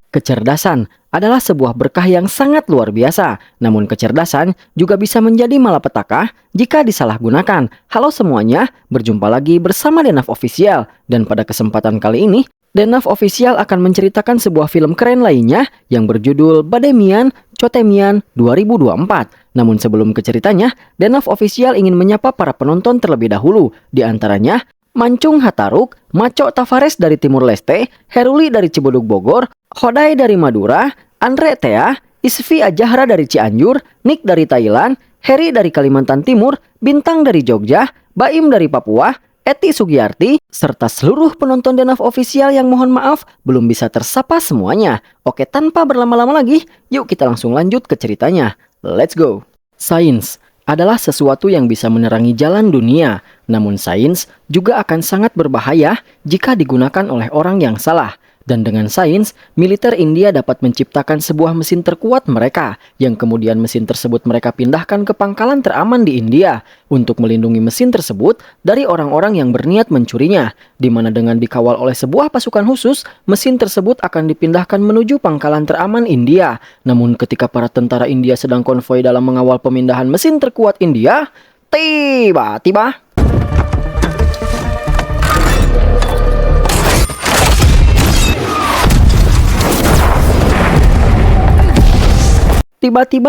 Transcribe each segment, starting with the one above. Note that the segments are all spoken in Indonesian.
Kecerdasan adalah sebuah berkah yang sangat luar biasa. Namun kecerdasan juga bisa menjadi malapetaka jika disalahgunakan. Halo semuanya, berjumpa lagi bersama Denaf Official. Dan pada kesempatan kali ini, Denaf Official akan menceritakan sebuah film keren lainnya yang berjudul Bademian Chotemian 2024. Namun sebelum ke ceritanya, Denaf Official ingin menyapa para penonton terlebih dahulu. Di antaranya, Mancung Hataruk, Maco Tavares dari Timur Leste, Heruli dari Cibudug Bogor, Hodai dari Madura, Andre Tea, Isfi Ajahra dari Cianjur, Nick dari Thailand, Heri dari Kalimantan Timur, Bintang dari Jogja, Baim dari Papua, Eti Sugiyarti, serta seluruh penonton Denaf Official yang mohon maaf belum bisa tersapa semuanya. Oke, tanpa berlama-lama lagi, yuk kita langsung lanjut ke ceritanya. Let's go! Sains adalah sesuatu yang bisa menerangi jalan dunia. Namun sains juga akan sangat berbahaya jika digunakan oleh orang yang salah. Dan dengan sains, militer India dapat menciptakan sebuah mesin terkuat mereka, yang kemudian mesin tersebut mereka pindahkan ke pangkalan teraman di India untuk melindungi mesin tersebut dari orang-orang yang berniat mencurinya, di mana dengan dikawal oleh sebuah pasukan khusus, mesin tersebut akan dipindahkan menuju pangkalan teraman India. Namun ketika para tentara India sedang konvoi dalam mengawal pemindahan mesin terkuat India, tiba-tiba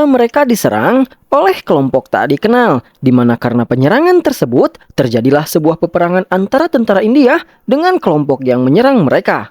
mereka diserang oleh kelompok tak dikenal, di mana karena penyerangan tersebut terjadilah sebuah peperangan antara tentara India dengan kelompok yang menyerang mereka.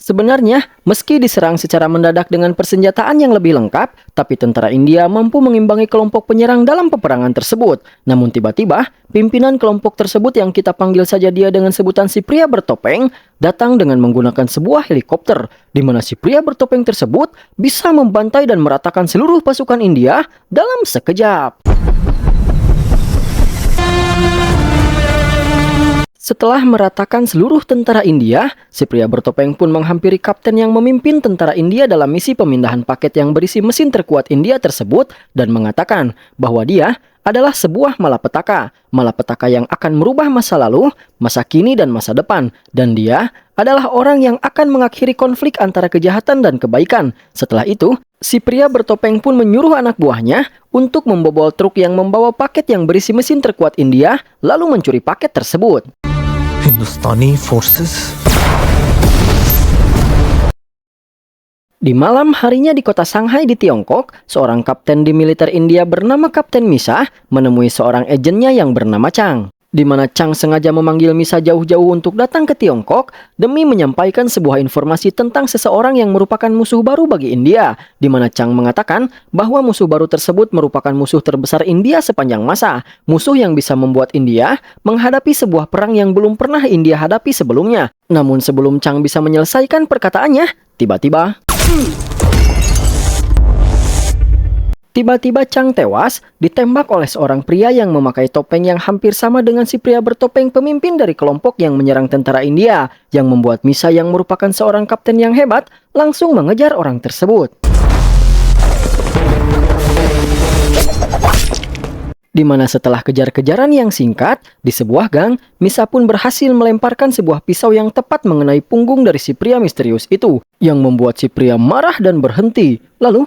Sebenarnya, meski diserang secara mendadak dengan persenjataan yang lebih lengkap, tapi tentara India mampu mengimbangi kelompok penyerang dalam peperangan tersebut. Namun tiba-tiba, pimpinan kelompok tersebut yang kita panggil saja dia dengan sebutan si pria bertopeng, datang dengan menggunakan sebuah helikopter, di mana si pria bertopeng tersebut bisa membantai dan meratakan seluruh pasukan India dalam sekejap. Setelah meratakan seluruh tentara India, si pria bertopeng pun menghampiri kapten yang memimpin tentara India dalam misi pemindahan paket yang berisi mesin terkuat India tersebut dan mengatakan bahwa dia adalah sebuah malapetaka. Malapetaka yang akan merubah masa lalu, masa kini, dan masa depan. Dan dia adalah orang yang akan mengakhiri konflik antara kejahatan dan kebaikan. Setelah itu, si pria bertopeng pun menyuruh anak buahnya untuk membobol truk yang membawa paket yang berisi mesin terkuat India, lalu mencuri paket tersebut. Hindustani Forces. Di malam harinya di kota Shanghai di Tiongkok, seorang kapten di militer India bernama Kapten Misa menemui seorang agennya yang bernama Chang. Di mana Chang sengaja memanggil Misa jauh-jauh untuk datang ke Tiongkok demi menyampaikan sebuah informasi tentang seseorang yang merupakan musuh baru bagi India. Di mana Chang mengatakan bahwa musuh baru tersebut merupakan musuh terbesar India sepanjang masa. Musuh yang bisa membuat India menghadapi sebuah perang yang belum pernah India hadapi sebelumnya. Namun sebelum Chang bisa menyelesaikan perkataannya, tiba-tiba Chang tewas ditembak oleh seorang pria yang memakai topeng yang hampir sama dengan si pria bertopeng pemimpin dari kelompok yang menyerang tentara India, yang membuat Misa yang merupakan seorang kapten yang hebat langsung mengejar orang tersebut. Di mana setelah kejar-kejaran yang singkat, di sebuah gang, Misa pun berhasil melemparkan sebuah pisau yang tepat mengenai punggung dari si pria misterius itu, yang membuat si pria marah dan berhenti. Lalu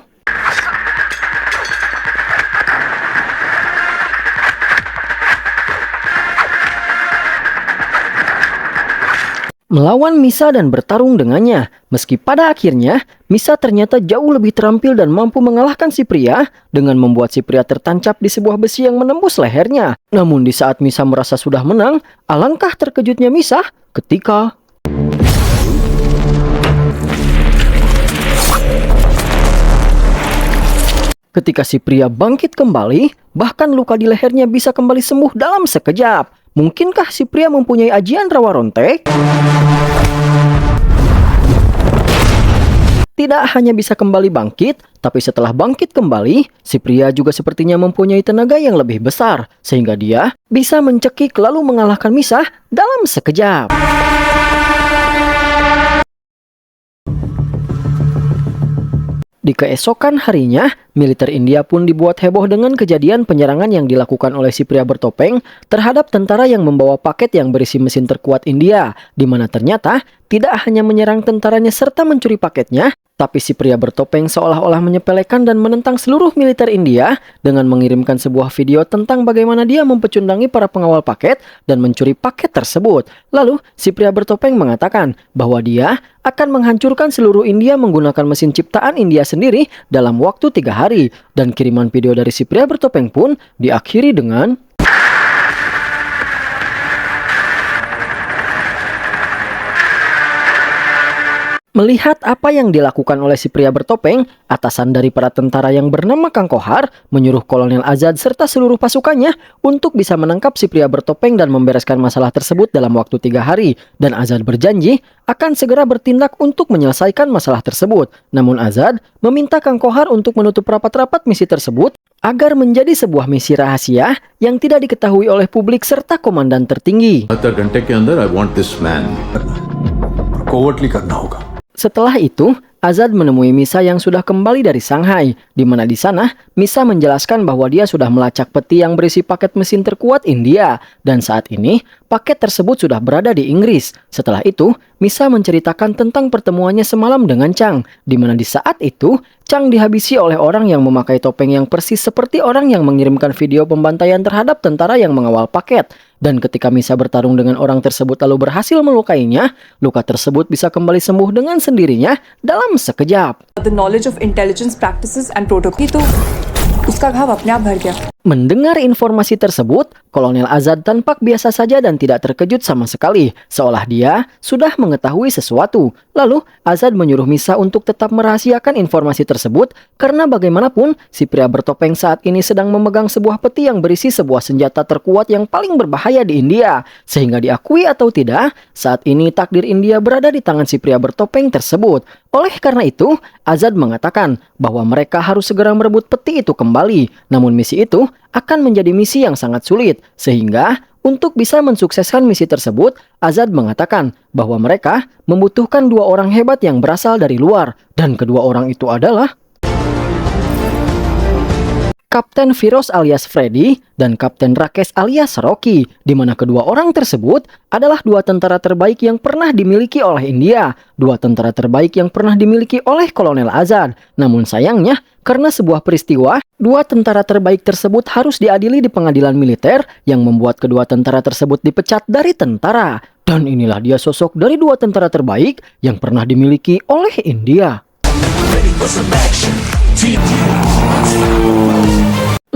melawan Misa dan bertarung dengannya. Meski pada akhirnya, Misa ternyata jauh lebih terampil dan mampu mengalahkan si pria dengan membuat si pria tertancap di sebuah besi yang menembus lehernya. Namun di saat Misa merasa sudah menang, alangkah terkejutnya Misa ketika si pria bangkit kembali, bahkan luka di lehernya bisa kembali sembuh dalam sekejap. Mungkinkah si pria mempunyai ajian rawa rontek? Tidak hanya bisa kembali bangkit, tapi setelah bangkit kembali, si pria juga sepertinya mempunyai tenaga yang lebih besar, sehingga dia bisa mencekik lalu mengalahkan Misa dalam sekejap. Di keesokan harinya, militer India pun dibuat heboh dengan kejadian penyerangan yang dilakukan oleh si pria bertopeng terhadap tentara yang membawa paket yang berisi mesin terkuat India, di mana ternyata tidak hanya menyerang tentaranya serta mencuri paketnya, tapi si pria bertopeng seolah-olah menyepelekan dan menentang seluruh militer India dengan mengirimkan sebuah video tentang bagaimana dia mempecundangi para pengawal paket dan mencuri paket tersebut. Lalu, si pria bertopeng mengatakan bahwa dia akan menghancurkan seluruh India menggunakan mesin ciptaan India sendiri dalam waktu 3 hari. Dan kiriman video dari si pria bertopeng pun diakhiri dengan melihat apa yang dilakukan oleh si pria bertopeng, atasan dari para tentara yang bernama Kang Kohar menyuruh Kolonel Azad serta seluruh pasukannya untuk bisa menangkap si pria bertopeng dan membereskan masalah tersebut dalam waktu 3 hari. Dan Azad berjanji akan segera bertindak untuk menyelesaikan masalah tersebut. Namun Azad meminta Kang Kohar untuk menutup rapat-rapat misi tersebut agar menjadi sebuah misi rahasia yang tidak diketahui oleh publik serta komandan tertinggi. 72 घंटे के अंदर I want this man. Covertly करना होगा। Setelah itu, Azad menemui Misa yang sudah kembali dari Shanghai, di mana di sana Misa menjelaskan bahwa dia sudah melacak peti yang berisi paket mesin terkuat India, dan saat ini paket tersebut sudah berada di Inggris. Setelah itu, Misa menceritakan tentang pertemuannya semalam dengan Chang, di mana di saat itu Chang dihabisi oleh orang yang memakai topeng yang persis seperti orang yang mengirimkan video pembantaian terhadap tentara yang mengawal paket. Dan ketika Misa bertarung dengan orang tersebut lalu berhasil melukainya, luka tersebut bisa kembali sembuh dengan sendirinya dalam sekejap. The knowledge of intelligence practices and protocol itu उसका घाव अपने आप भर गया। Mendengar informasi tersebut, Kolonel Azad tampak biasa saja dan tidak terkejut sama sekali, seolah dia sudah mengetahui sesuatu. Lalu, Azad menyuruh Misa untuk tetap merahasiakan informasi tersebut, karena bagaimanapun, si pria bertopeng saat ini sedang memegang sebuah peti yang berisi sebuah senjata terkuat yang paling berbahaya di India. Sehingga diakui atau tidak, saat ini takdir India berada di tangan si pria bertopeng tersebut. Oleh karena itu, Azad mengatakan bahwa mereka harus segera merebut peti itu kembali. Namun misi itu akan menjadi misi yang sangat sulit, sehingga untuk bisa mensukseskan misi tersebut, Azad mengatakan bahwa mereka membutuhkan 2 orang hebat yang berasal dari luar, dan kedua orang itu adalah Kapten Firoz alias Freddy dan Kapten Rakesh alias Rocky, di mana kedua orang tersebut adalah 2 tentara terbaik yang pernah dimiliki oleh India, 2 tentara terbaik yang pernah dimiliki oleh Kolonel Azad. Namun sayangnya, karena sebuah peristiwa, 2 tentara terbaik tersebut harus diadili di pengadilan militer yang membuat kedua tentara tersebut dipecat dari tentara. Dan inilah dia sosok dari 2 tentara terbaik yang pernah dimiliki oleh India.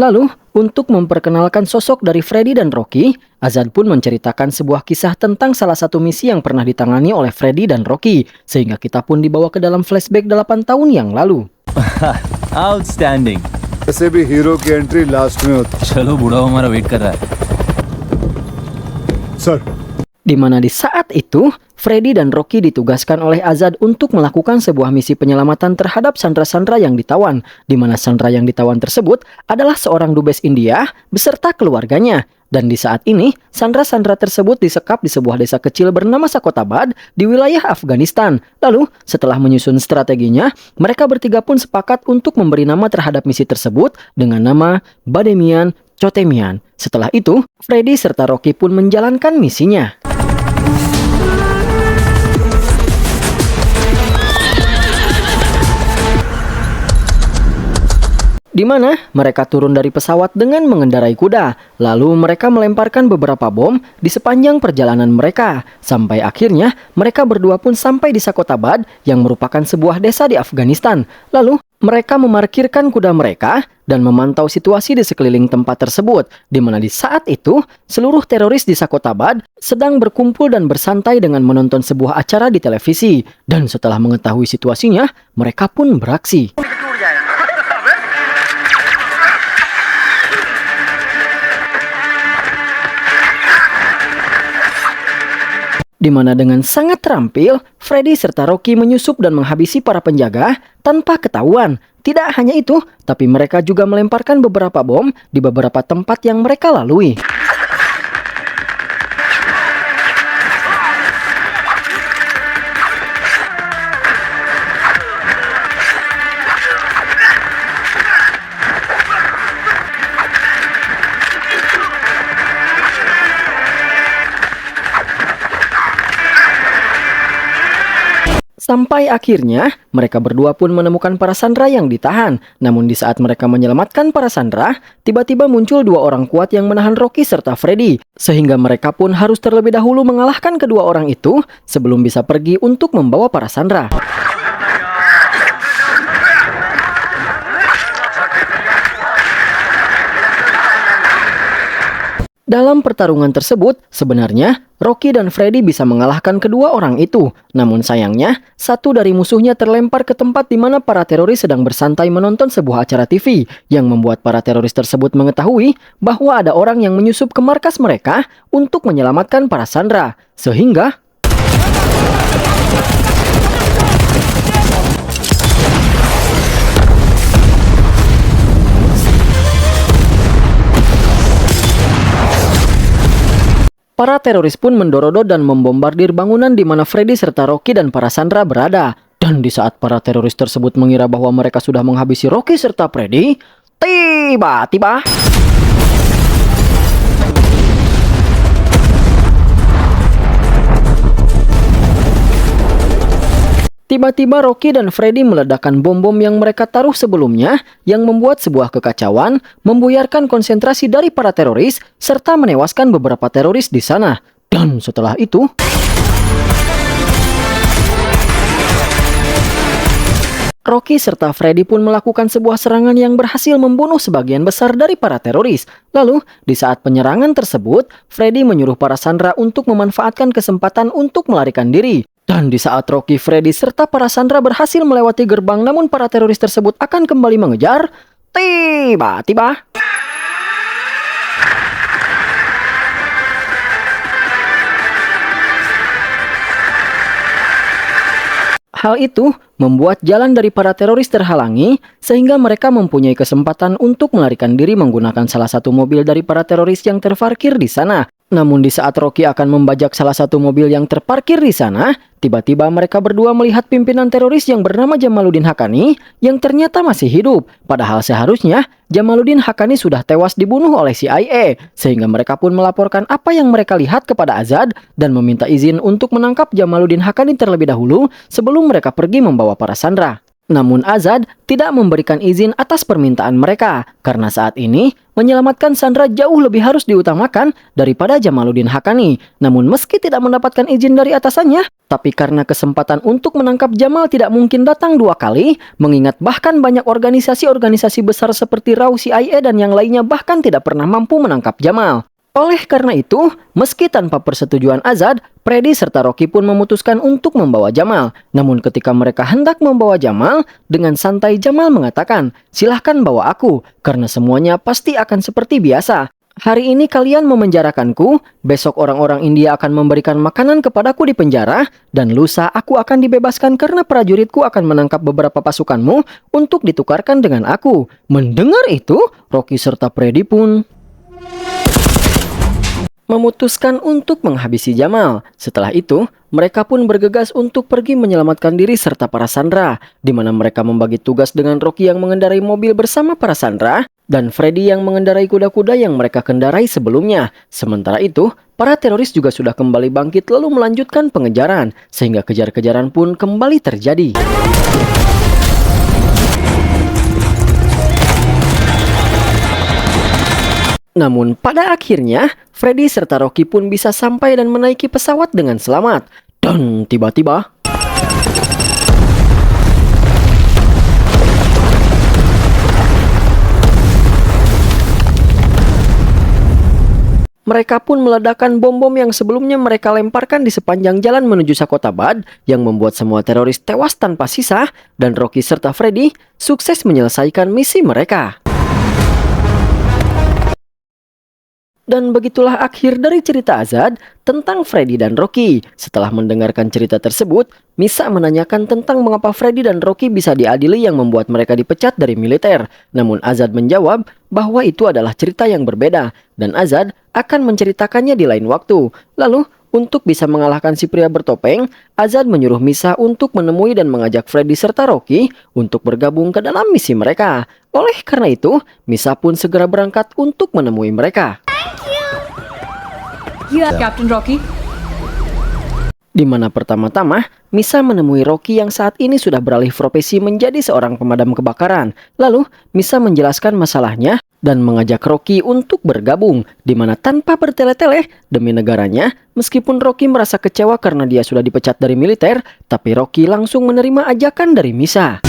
Lalu, untuk memperkenalkan sosok dari Freddy dan Rocky, Azad pun menceritakan sebuah kisah tentang salah satu misi yang pernah ditangani oleh Freddy dan Rocky, sehingga kita pun dibawa ke dalam flashback 8 tahun yang lalu. Outstanding. वैसे भी हीरो की entry last में होती चलो बूढ़ा हमारा वेट कर रहा है। Sir Di mana di saat itu, Freddy dan Rocky ditugaskan oleh Azad untuk melakukan sebuah misi penyelamatan terhadap sandera-sandera yang ditawan, di mana sandera yang ditawan tersebut adalah seorang dubes India beserta keluarganya. Dan di saat ini, sandera-sandera tersebut disekap di sebuah desa kecil bernama Sakotabad di wilayah Afghanistan. Lalu, setelah menyusun strateginya, mereka bertiga pun sepakat untuk memberi nama terhadap misi tersebut dengan nama Bademian Chotemian. Setelah itu, Freddy serta Rocky pun menjalankan misinya. Di mana mereka turun dari pesawat dengan mengendarai kuda. Lalu mereka melemparkan beberapa bom di sepanjang perjalanan mereka. Sampai akhirnya mereka berdua pun sampai di Sakotabad yang merupakan sebuah desa di Afghanistan. Lalu mereka memarkirkan kuda mereka dan memantau situasi di sekeliling tempat tersebut. Di mana di saat itu seluruh teroris di Sakotabad sedang berkumpul dan bersantai dengan menonton sebuah acara di televisi. Dan setelah mengetahui situasinya, mereka pun beraksi. Di mana dengan sangat terampil, Freddy serta Rocky menyusup dan menghabisi para penjaga tanpa ketahuan. Tidak hanya itu, tapi mereka juga melemparkan beberapa bom di beberapa tempat yang mereka lalui. Sampai akhirnya, mereka berdua pun menemukan para sandera yang ditahan. Namun di saat mereka menyelamatkan para sandera, tiba-tiba muncul dua orang kuat yang menahan Rocky serta Freddy. Sehingga mereka pun harus terlebih dahulu mengalahkan kedua orang itu sebelum bisa pergi untuk membawa para sandera. Dalam pertarungan tersebut, sebenarnya Rocky dan Freddy bisa mengalahkan kedua orang itu. Namun sayangnya, satu dari musuhnya terlempar ke tempat di mana para teroris sedang bersantai menonton sebuah acara TV, yang membuat para teroris tersebut mengetahui bahwa ada orang yang menyusup ke markas mereka untuk menyelamatkan para sandera. Sehingga para teroris pun mendorodo dan membombardir bangunan di mana Freddy serta Rocky dan para sandera berada. Dan di saat para teroris tersebut mengira bahwa mereka sudah menghabisi Rocky serta Freddy, tiba-tiba Rocky dan Freddy meledakkan bom-bom yang mereka taruh sebelumnya yang membuat sebuah kekacauan, membuyarkan konsentrasi dari para teroris, serta menewaskan beberapa teroris di sana. Dan setelah itu, Rocky serta Freddy pun melakukan sebuah serangan yang berhasil membunuh sebagian besar dari para teroris. Lalu, di saat penyerangan tersebut, Freddy menyuruh para sandera untuk memanfaatkan kesempatan untuk melarikan diri. Dan di saat Rocky, Freddy, serta para sandera berhasil melewati gerbang namun para teroris tersebut akan kembali mengejar, tiba-tiba hal itu membuat jalan dari para teroris terhalangi sehingga mereka mempunyai kesempatan untuk melarikan diri menggunakan salah satu mobil dari para teroris yang terparkir di sana. Namun di saat Rocky akan membajak salah satu mobil yang terparkir di sana, tiba-tiba mereka berdua melihat pimpinan teroris yang bernama Jamaluddin Haqqani yang ternyata masih hidup. Padahal seharusnya Jamaluddin Haqqani sudah tewas dibunuh oleh CIA, sehingga mereka pun melaporkan apa yang mereka lihat kepada Azad dan meminta izin untuk menangkap Jamaluddin Haqqani terlebih dahulu sebelum mereka pergi membawa para sandera. Namun Azad tidak memberikan izin atas permintaan mereka, karena saat ini menyelamatkan sandera jauh lebih harus diutamakan daripada Jamaluddin Haqqani. Namun meski tidak mendapatkan izin dari atasannya, tapi karena kesempatan untuk menangkap Jamal tidak mungkin datang dua kali, mengingat bahkan banyak organisasi-organisasi besar seperti RAW, CIA, dan yang lainnya bahkan tidak pernah mampu menangkap Jamal. Oleh karena itu, meski tanpa persetujuan Azad, Freddy serta Rocky pun memutuskan untuk membawa Jamal. Namun ketika mereka hendak membawa Jamal, dengan santai Jamal mengatakan, "Silahkan bawa aku, karena semuanya pasti akan seperti biasa. Hari ini kalian memenjarakanku, besok orang-orang India akan memberikan makanan kepadaku di penjara, dan lusa aku akan dibebaskan karena prajuritku akan menangkap beberapa pasukanmu untuk ditukarkan dengan aku." Mendengar itu, Rocky serta Freddy pun memutuskan untuk menghabisi Jamal. Setelah itu, mereka pun bergegas untuk pergi menyelamatkan diri serta para sandera, di mana mereka membagi tugas dengan Rocky yang mengendarai mobil bersama para sandera, dan Freddy yang mengendarai kuda-kuda yang mereka kendarai sebelumnya. Sementara itu, para teroris juga sudah kembali bangkit lalu melanjutkan pengejaran, sehingga kejar-kejaran pun kembali terjadi. Namun pada akhirnya, Freddy serta Rocky pun bisa sampai dan menaiki pesawat dengan selamat. Dan tiba-tiba mereka pun meledakkan bom-bom yang sebelumnya mereka lemparkan di sepanjang jalan menuju Sakotabad, yang membuat semua teroris tewas tanpa sisa, dan Rocky serta Freddy sukses menyelesaikan misi mereka. Dan begitulah akhir dari cerita Azad tentang Freddy dan Rocky. Setelah mendengarkan cerita tersebut, Misa menanyakan tentang mengapa Freddy dan Rocky bisa diadili yang membuat mereka dipecat dari militer. Namun Azad menjawab bahwa itu adalah cerita yang berbeda, dan Azad akan menceritakannya di lain waktu. Lalu, untuk bisa mengalahkan si pria bertopeng, Azad menyuruh Misa untuk menemui dan mengajak Freddy serta Rocky untuk bergabung ke dalam misi mereka. Oleh karena itu, Misa pun segera berangkat untuk menemui mereka. Yeah, Captain Rocky. Di mana pertama-tama, Misa menemui Rocky yang saat ini sudah beralih profesi menjadi seorang pemadam kebakaran. Lalu, Misa menjelaskan masalahnya dan mengajak Rocky untuk bergabung, di mana tanpa bertele-tele demi negaranya, meskipun Rocky merasa kecewa karena dia sudah dipecat dari militer, tapi Rocky langsung menerima ajakan dari Misa.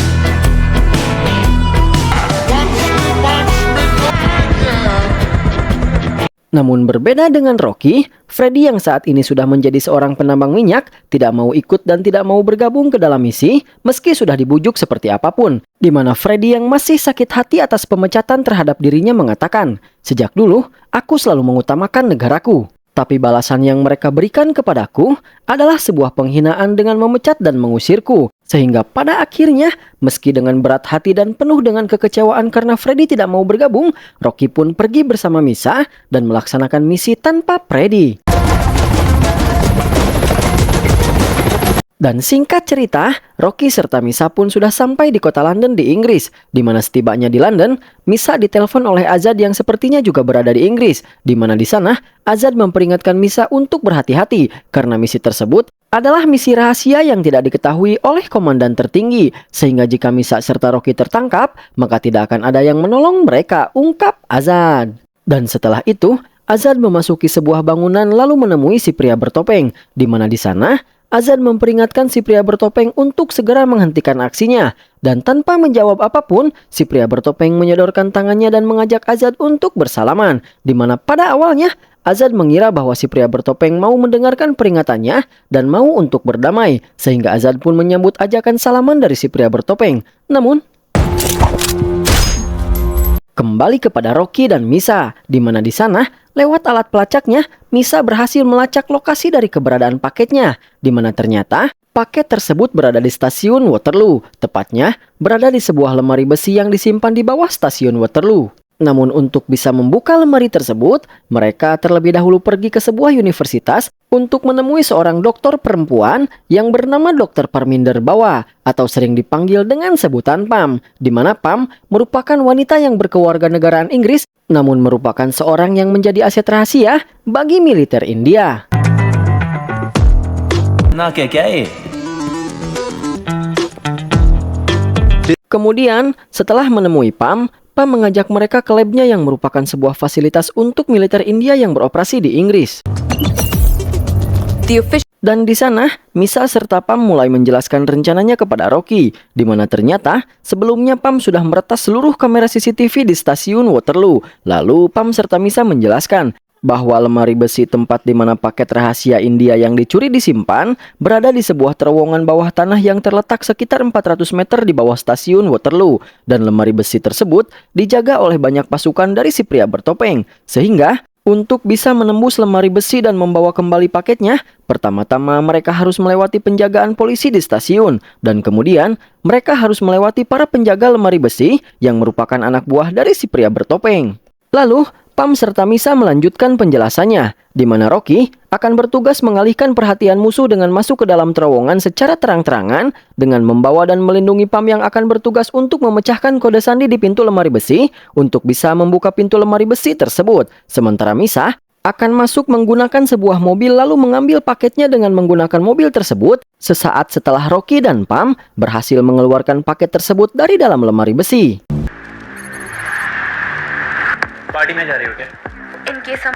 Namun berbeda dengan Rocky, Freddy yang saat ini sudah menjadi seorang penambang minyak tidak mau ikut dan tidak mau bergabung ke dalam misi meski sudah dibujuk seperti apapun. Di mana Freddy yang masih sakit hati atas pemecatan terhadap dirinya mengatakan, "Sejak dulu, aku selalu mengutamakan negaraku. Tapi balasan yang mereka berikan kepadaku adalah sebuah penghinaan dengan memecat dan mengusirku. Sehingga pada akhirnya, meski dengan berat hati dan penuh dengan kekecewaan karena Freddy tidak mau bergabung, Rocky pun pergi bersama Misa dan melaksanakan misi tanpa Freddy." Dan singkat cerita, Rocky serta Misa pun sudah sampai di kota London di Inggris, di mana setibanya di London, Misa ditelepon oleh Azad yang sepertinya juga berada di Inggris, di mana di sana Azad memperingatkan Misa untuk berhati-hati karena misi tersebut adalah misi rahasia yang tidak diketahui oleh komandan tertinggi, sehingga jika Misa serta Rocky tertangkap, maka tidak akan ada yang menolong mereka, ungkap Azad. Dan setelah itu, Azad memasuki sebuah bangunan lalu menemui si pria bertopeng, di mana di sana Azad memperingatkan si pria bertopeng untuk segera menghentikan aksinya. Dan tanpa menjawab apapun, si pria bertopeng menyodorkan tangannya dan mengajak Azad untuk bersalaman. Di mana pada awalnya, Azad mengira bahwa si pria bertopeng mau mendengarkan peringatannya dan mau untuk berdamai. Sehingga Azad pun menyambut ajakan salaman dari si pria bertopeng. Namun, kembali kepada Rocky dan Misa, di mana di sana lewat alat pelacaknya, Misa berhasil melacak lokasi dari keberadaan paketnya, di mana ternyata paket tersebut berada di stasiun Waterloo, tepatnya berada di sebuah lemari besi yang disimpan di bawah stasiun Waterloo. Namun untuk bisa membuka lemari tersebut, mereka terlebih dahulu pergi ke sebuah universitas untuk menemui seorang dokter perempuan yang bernama Dr. Parminder Bawa atau sering dipanggil dengan sebutan Pam, di mana Pam merupakan wanita yang berkewarganegaraan Inggris namun merupakan seorang yang menjadi aset rahasia bagi militer India. Nah, क्या Kemudian, setelah menemui Pam mengajak mereka ke labnya yang merupakan sebuah fasilitas untuk militer India yang beroperasi di Inggris. Dan di sana, Misa serta Pam mulai menjelaskan rencananya kepada Rocky, di mana ternyata sebelumnya Pam sudah meretas seluruh kamera CCTV di stasiun Waterloo. Lalu Pam serta Misa menjelaskan bahwa lemari besi tempat di mana paket rahasia India yang dicuri disimpan berada di sebuah terowongan bawah tanah yang terletak sekitar 400 meter di bawah stasiun Waterloo. Dan lemari besi tersebut dijaga oleh banyak pasukan dari si pria bertopeng. Sehingga untuk bisa menembus lemari besi dan membawa kembali paketnya, pertama-tama mereka harus melewati penjagaan polisi di stasiun. Dan kemudian mereka harus melewati para penjaga lemari besi yang merupakan anak buah dari si pria bertopeng. Lalu Pam serta Misa melanjutkan penjelasannya, di mana Rocky akan bertugas mengalihkan perhatian musuh dengan masuk ke dalam terowongan secara terang-terangan dengan membawa dan melindungi Pam yang akan bertugas untuk memecahkan kode sandi di pintu lemari besi untuk bisa membuka pintu lemari besi tersebut. Sementara Misa akan masuk menggunakan sebuah mobil lalu mengambil paketnya dengan menggunakan mobil tersebut sesaat setelah Rocky dan Pam berhasil mengeluarkan paket tersebut dari dalam lemari besi. Party में जा रही हो क्या? In case हम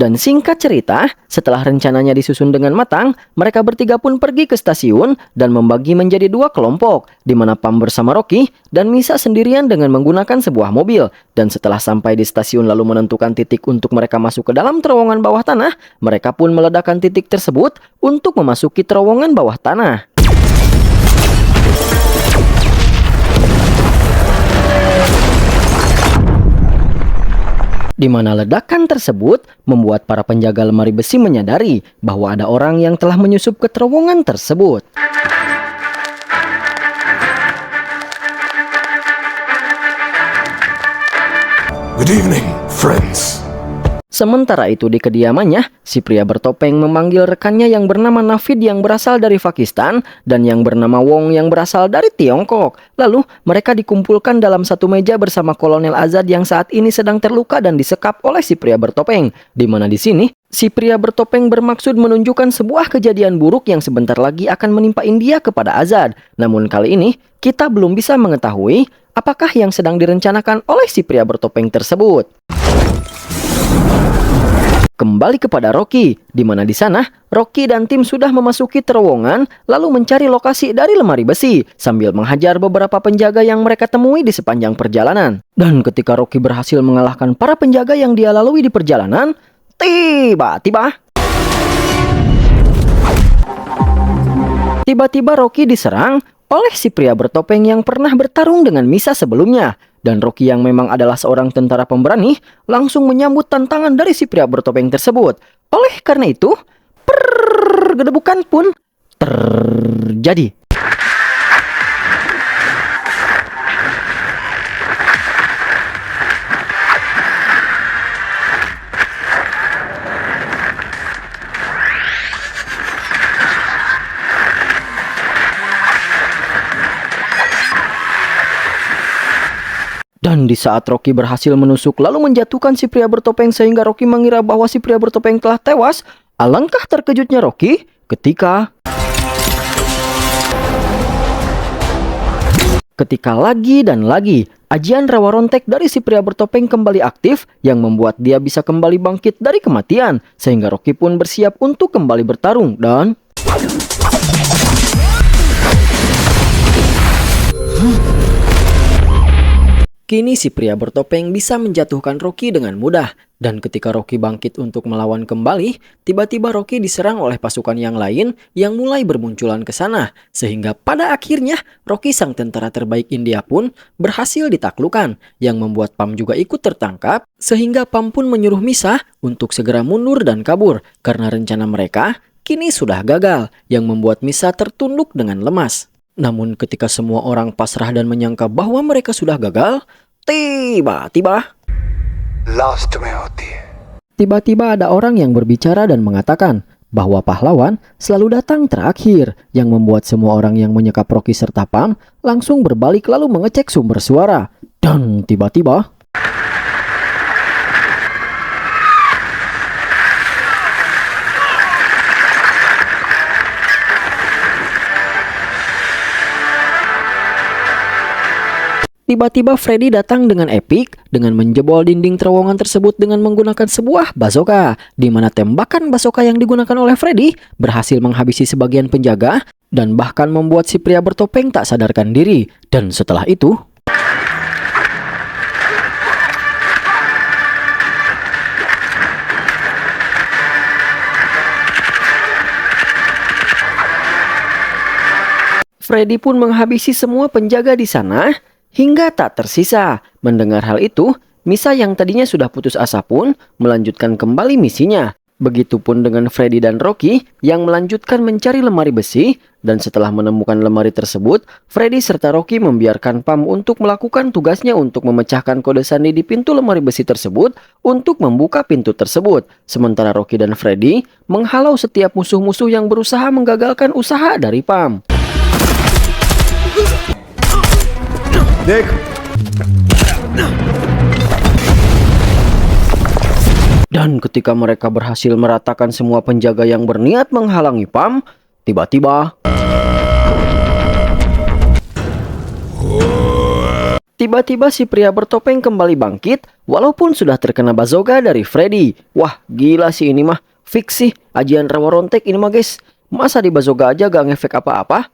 Dan singkat cerita, setelah rencananya disusun dengan matang, mereka bertiga pun pergi ke stasiun dan membagi menjadi dua kelompok, di mana Pam bersama Rocky dan Misa sendirian dengan menggunakan sebuah mobil. Dan setelah sampai di stasiun lalu menentukan titik untuk mereka masuk ke dalam terowongan bawah tanah, mereka pun meledakkan titik tersebut untuk memasuki terowongan bawah tanah. Di mana ledakan tersebut membuat para penjaga lemari besi menyadari bahwa ada orang yang telah menyusup ke terowongan tersebut. Good evening, friends. Sementara itu di kediamannya, si pria bertopeng memanggil rekannya yang bernama Navid yang berasal dari Pakistan dan yang bernama Wong yang berasal dari Tiongkok. Lalu mereka dikumpulkan dalam satu meja bersama Kolonel Azad yang saat ini sedang terluka dan disekap oleh si pria bertopeng. Di mana di sini, si pria bertopeng bermaksud menunjukkan sebuah kejadian buruk yang sebentar lagi akan menimpa India kepada Azad. Namun kali ini, kita belum bisa mengetahui apakah yang sedang direncanakan oleh si pria bertopeng tersebut. Kembali kepada Rocky, di mana di sana Rocky dan tim sudah memasuki terowongan lalu mencari lokasi dari lemari besi sambil menghajar beberapa penjaga yang mereka temui di sepanjang perjalanan. Dan ketika Rocky berhasil mengalahkan para penjaga yang dia lalui di perjalanan, tiba-tiba Rocky diserang oleh si pria bertopeng yang pernah bertarung dengan Misa sebelumnya. Dan Rocky yang memang adalah seorang tentara pemberani langsung menyambut tantangan dari si pria bertopeng tersebut. Oleh karena itu, gedebukan pun terjadi. Dan di saat Rocky berhasil menusuk lalu menjatuhkan si pria bertopeng sehingga Rocky mengira bahwa si pria bertopeng telah tewas, alangkah terkejutnya Rocky ketika lagi dan lagi ajian rawa rontek dari si pria bertopeng kembali aktif yang membuat dia bisa kembali bangkit dari kematian sehingga Rocky pun bersiap untuk kembali bertarung dan kini si pria bertopeng bisa menjatuhkan Rocky dengan mudah. Dan ketika Rocky bangkit untuk melawan kembali, tiba-tiba Rocky diserang oleh pasukan yang lain yang mulai bermunculan ke sana. Sehingga pada akhirnya Rocky sang tentara terbaik India pun berhasil ditaklukkan. Yang membuat Pam juga ikut tertangkap. Sehingga Pam pun menyuruh Misa untuk segera mundur dan kabur. Karena rencana mereka kini sudah gagal. Yang membuat Misa tertunduk dengan lemas. Namun ketika semua orang pasrah dan menyangka bahwa mereka sudah gagal, tiba-tiba ada orang yang berbicara dan mengatakan bahwa pahlawan selalu datang terakhir, yang membuat semua orang yang menyekap Rocky serta Pam langsung berbalik lalu mengecek sumber suara. Dan tiba-tiba Freddy datang dengan epik dengan menjebol dinding terowongan tersebut dengan menggunakan sebuah bazooka, di mana tembakan bazooka yang digunakan oleh Freddy berhasil menghabisi sebagian penjaga dan bahkan membuat si pria bertopeng tak sadarkan diri. Dan setelah itu Freddy pun menghabisi semua penjaga di sana hingga tak tersisa. Mendengar hal itu, Misa yang tadinya sudah putus asa pun melanjutkan kembali misinya. Begitupun dengan Freddy dan Rocky yang melanjutkan mencari lemari besi. Dan setelah menemukan lemari tersebut, Freddy serta Rocky membiarkan Pam untuk melakukan tugasnya untuk memecahkan kode sandi di pintu lemari besi tersebut untuk membuka pintu tersebut. Sementara Rocky dan Freddy menghalau setiap musuh-musuh yang berusaha menggagalkan usaha dari Pam. Dan ketika mereka berhasil meratakan semua penjaga yang berniat menghalangi Pam, tiba-tiba si pria bertopeng kembali bangkit walaupun sudah terkena bazooka dari Freddy. Wah, gila sih ini mah. Fix sih ajian rawa rontek ini mah guys. Masa di bazooka aja gak ngefek apa-apa?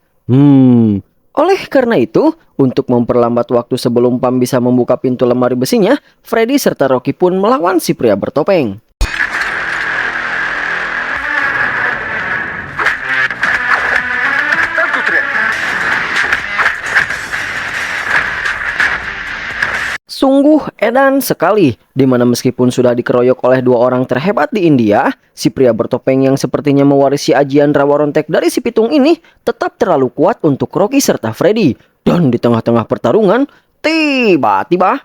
Oleh karena itu, untuk memperlambat waktu sebelum Pam bisa membuka pintu lemari besinya, Freddy serta Rocky pun melawan si pria bertopeng. Sungguh edan sekali, dimana meskipun sudah dikeroyok oleh dua orang terhebat di India, si pria bertopeng yang sepertinya mewarisi ajian rawa rontek dari si pitung ini tetap terlalu kuat untuk Rocky serta Freddy. Dan di tengah-tengah pertarungan, tiba-tiba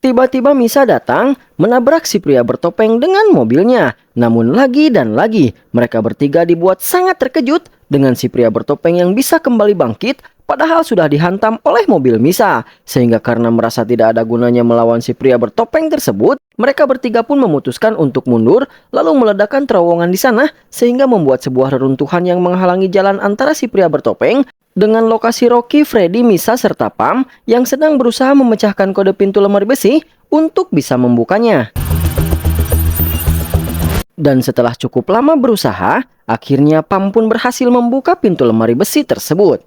Tiba-tiba Misa datang, menabrak si pria bertopeng dengan mobilnya. Namun lagi dan lagi, mereka bertiga dibuat sangat terkejut dengan si pria bertopeng yang bisa kembali bangkit, padahal sudah dihantam oleh mobil Misa. Sehingga karena merasa tidak ada gunanya melawan si pria bertopeng tersebut, mereka bertiga pun memutuskan untuk mundur, lalu meledakkan terowongan di sana, sehingga membuat sebuah reruntuhan yang menghalangi jalan antara si pria bertopeng dengan lokasi Rocky, Freddy, Misa, serta Pam yang sedang berusaha memecahkan kode pintu lemari besi untuk bisa membukanya. Dan setelah cukup lama berusaha, akhirnya Pam pun berhasil membuka pintu lemari besi tersebut.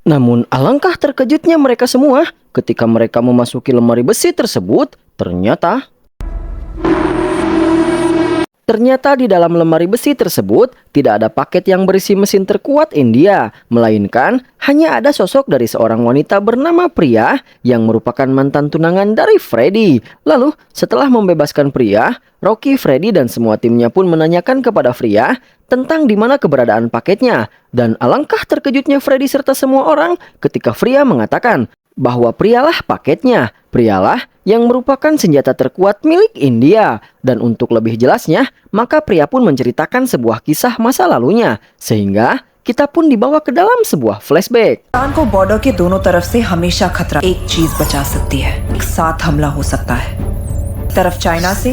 Namun alangkah terkejutnya mereka semua ketika mereka memasuki lemari besi tersebut, ternyata di dalam lemari besi tersebut tidak ada paket yang berisi mesin terkuat India, melainkan hanya ada sosok dari seorang wanita bernama Priya yang merupakan mantan tunangan dari Freddy. Lalu setelah membebaskan Priya, Rocky, Freddy dan semua timnya pun menanyakan kepada Priya tentang di mana keberadaan paketnya. Dan alangkah terkejutnya Freddy serta semua orang ketika Priya mengatakan bahwa Priyalah paketnya. Priyalah yang merupakan senjata terkuat milik India. Dan untuk lebih jelasnya, maka Priya pun menceritakan sebuah kisah masa lalunya. Sehingga kita pun dibawa ke dalam sebuah flashback. Pakistan को बॉर्डर के दोनों तरफ से हमेशा खतरा एक चीज बचा सकती है, एक साथ हमला हो सकता है, एक तरफ चाइना से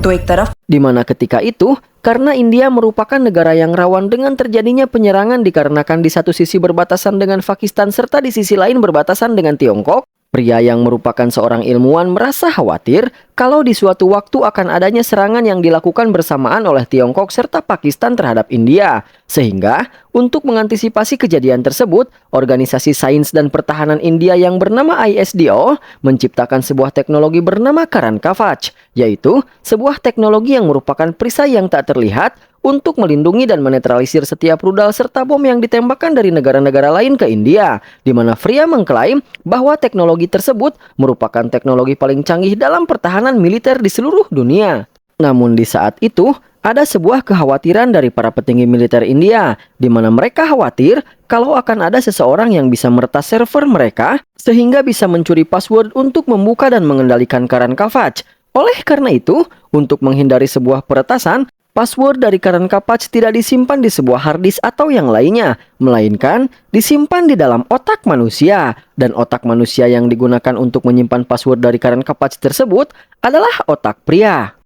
तो एक तरफ Di mana ketika itu, karena India merupakan negara yang rawan dengan terjadinya penyerangan dikarenakan di satu sisi berbatasan dengan Pakistan serta di sisi lain berbatasan dengan Tiongkok, Priya yang merupakan seorang ilmuwan merasa khawatir kalau di suatu waktu akan adanya serangan yang dilakukan bersamaan oleh Tiongkok serta Pakistan terhadap India. Sehingga, untuk mengantisipasi kejadian tersebut, Organisasi Sains dan Pertahanan India yang bernama ISDO menciptakan sebuah teknologi bernama Karan Kavach, yaitu sebuah teknologi yang merupakan perisai yang tak terlihat untuk melindungi dan menetralisir setiap rudal serta bom yang ditembakkan dari negara-negara lain ke India, di mana Priya mengklaim bahwa teknologi tersebut merupakan teknologi paling canggih dalam pertahanan militer di seluruh dunia. Namun di saat itu, ada sebuah kekhawatiran dari para petinggi militer India, di mana mereka khawatir kalau akan ada seseorang yang bisa meretas server mereka, sehingga bisa mencuri password untuk membuka dan mengendalikan Karan Kavach. Oleh karena itu, untuk menghindari sebuah peretasan, password dari Karan Kavach tidak disimpan di sebuah harddisk atau yang lainnya, melainkan disimpan di dalam otak manusia. Dan otak manusia yang digunakan untuk menyimpan password dari Karan Kavach tersebut adalah otak Priya.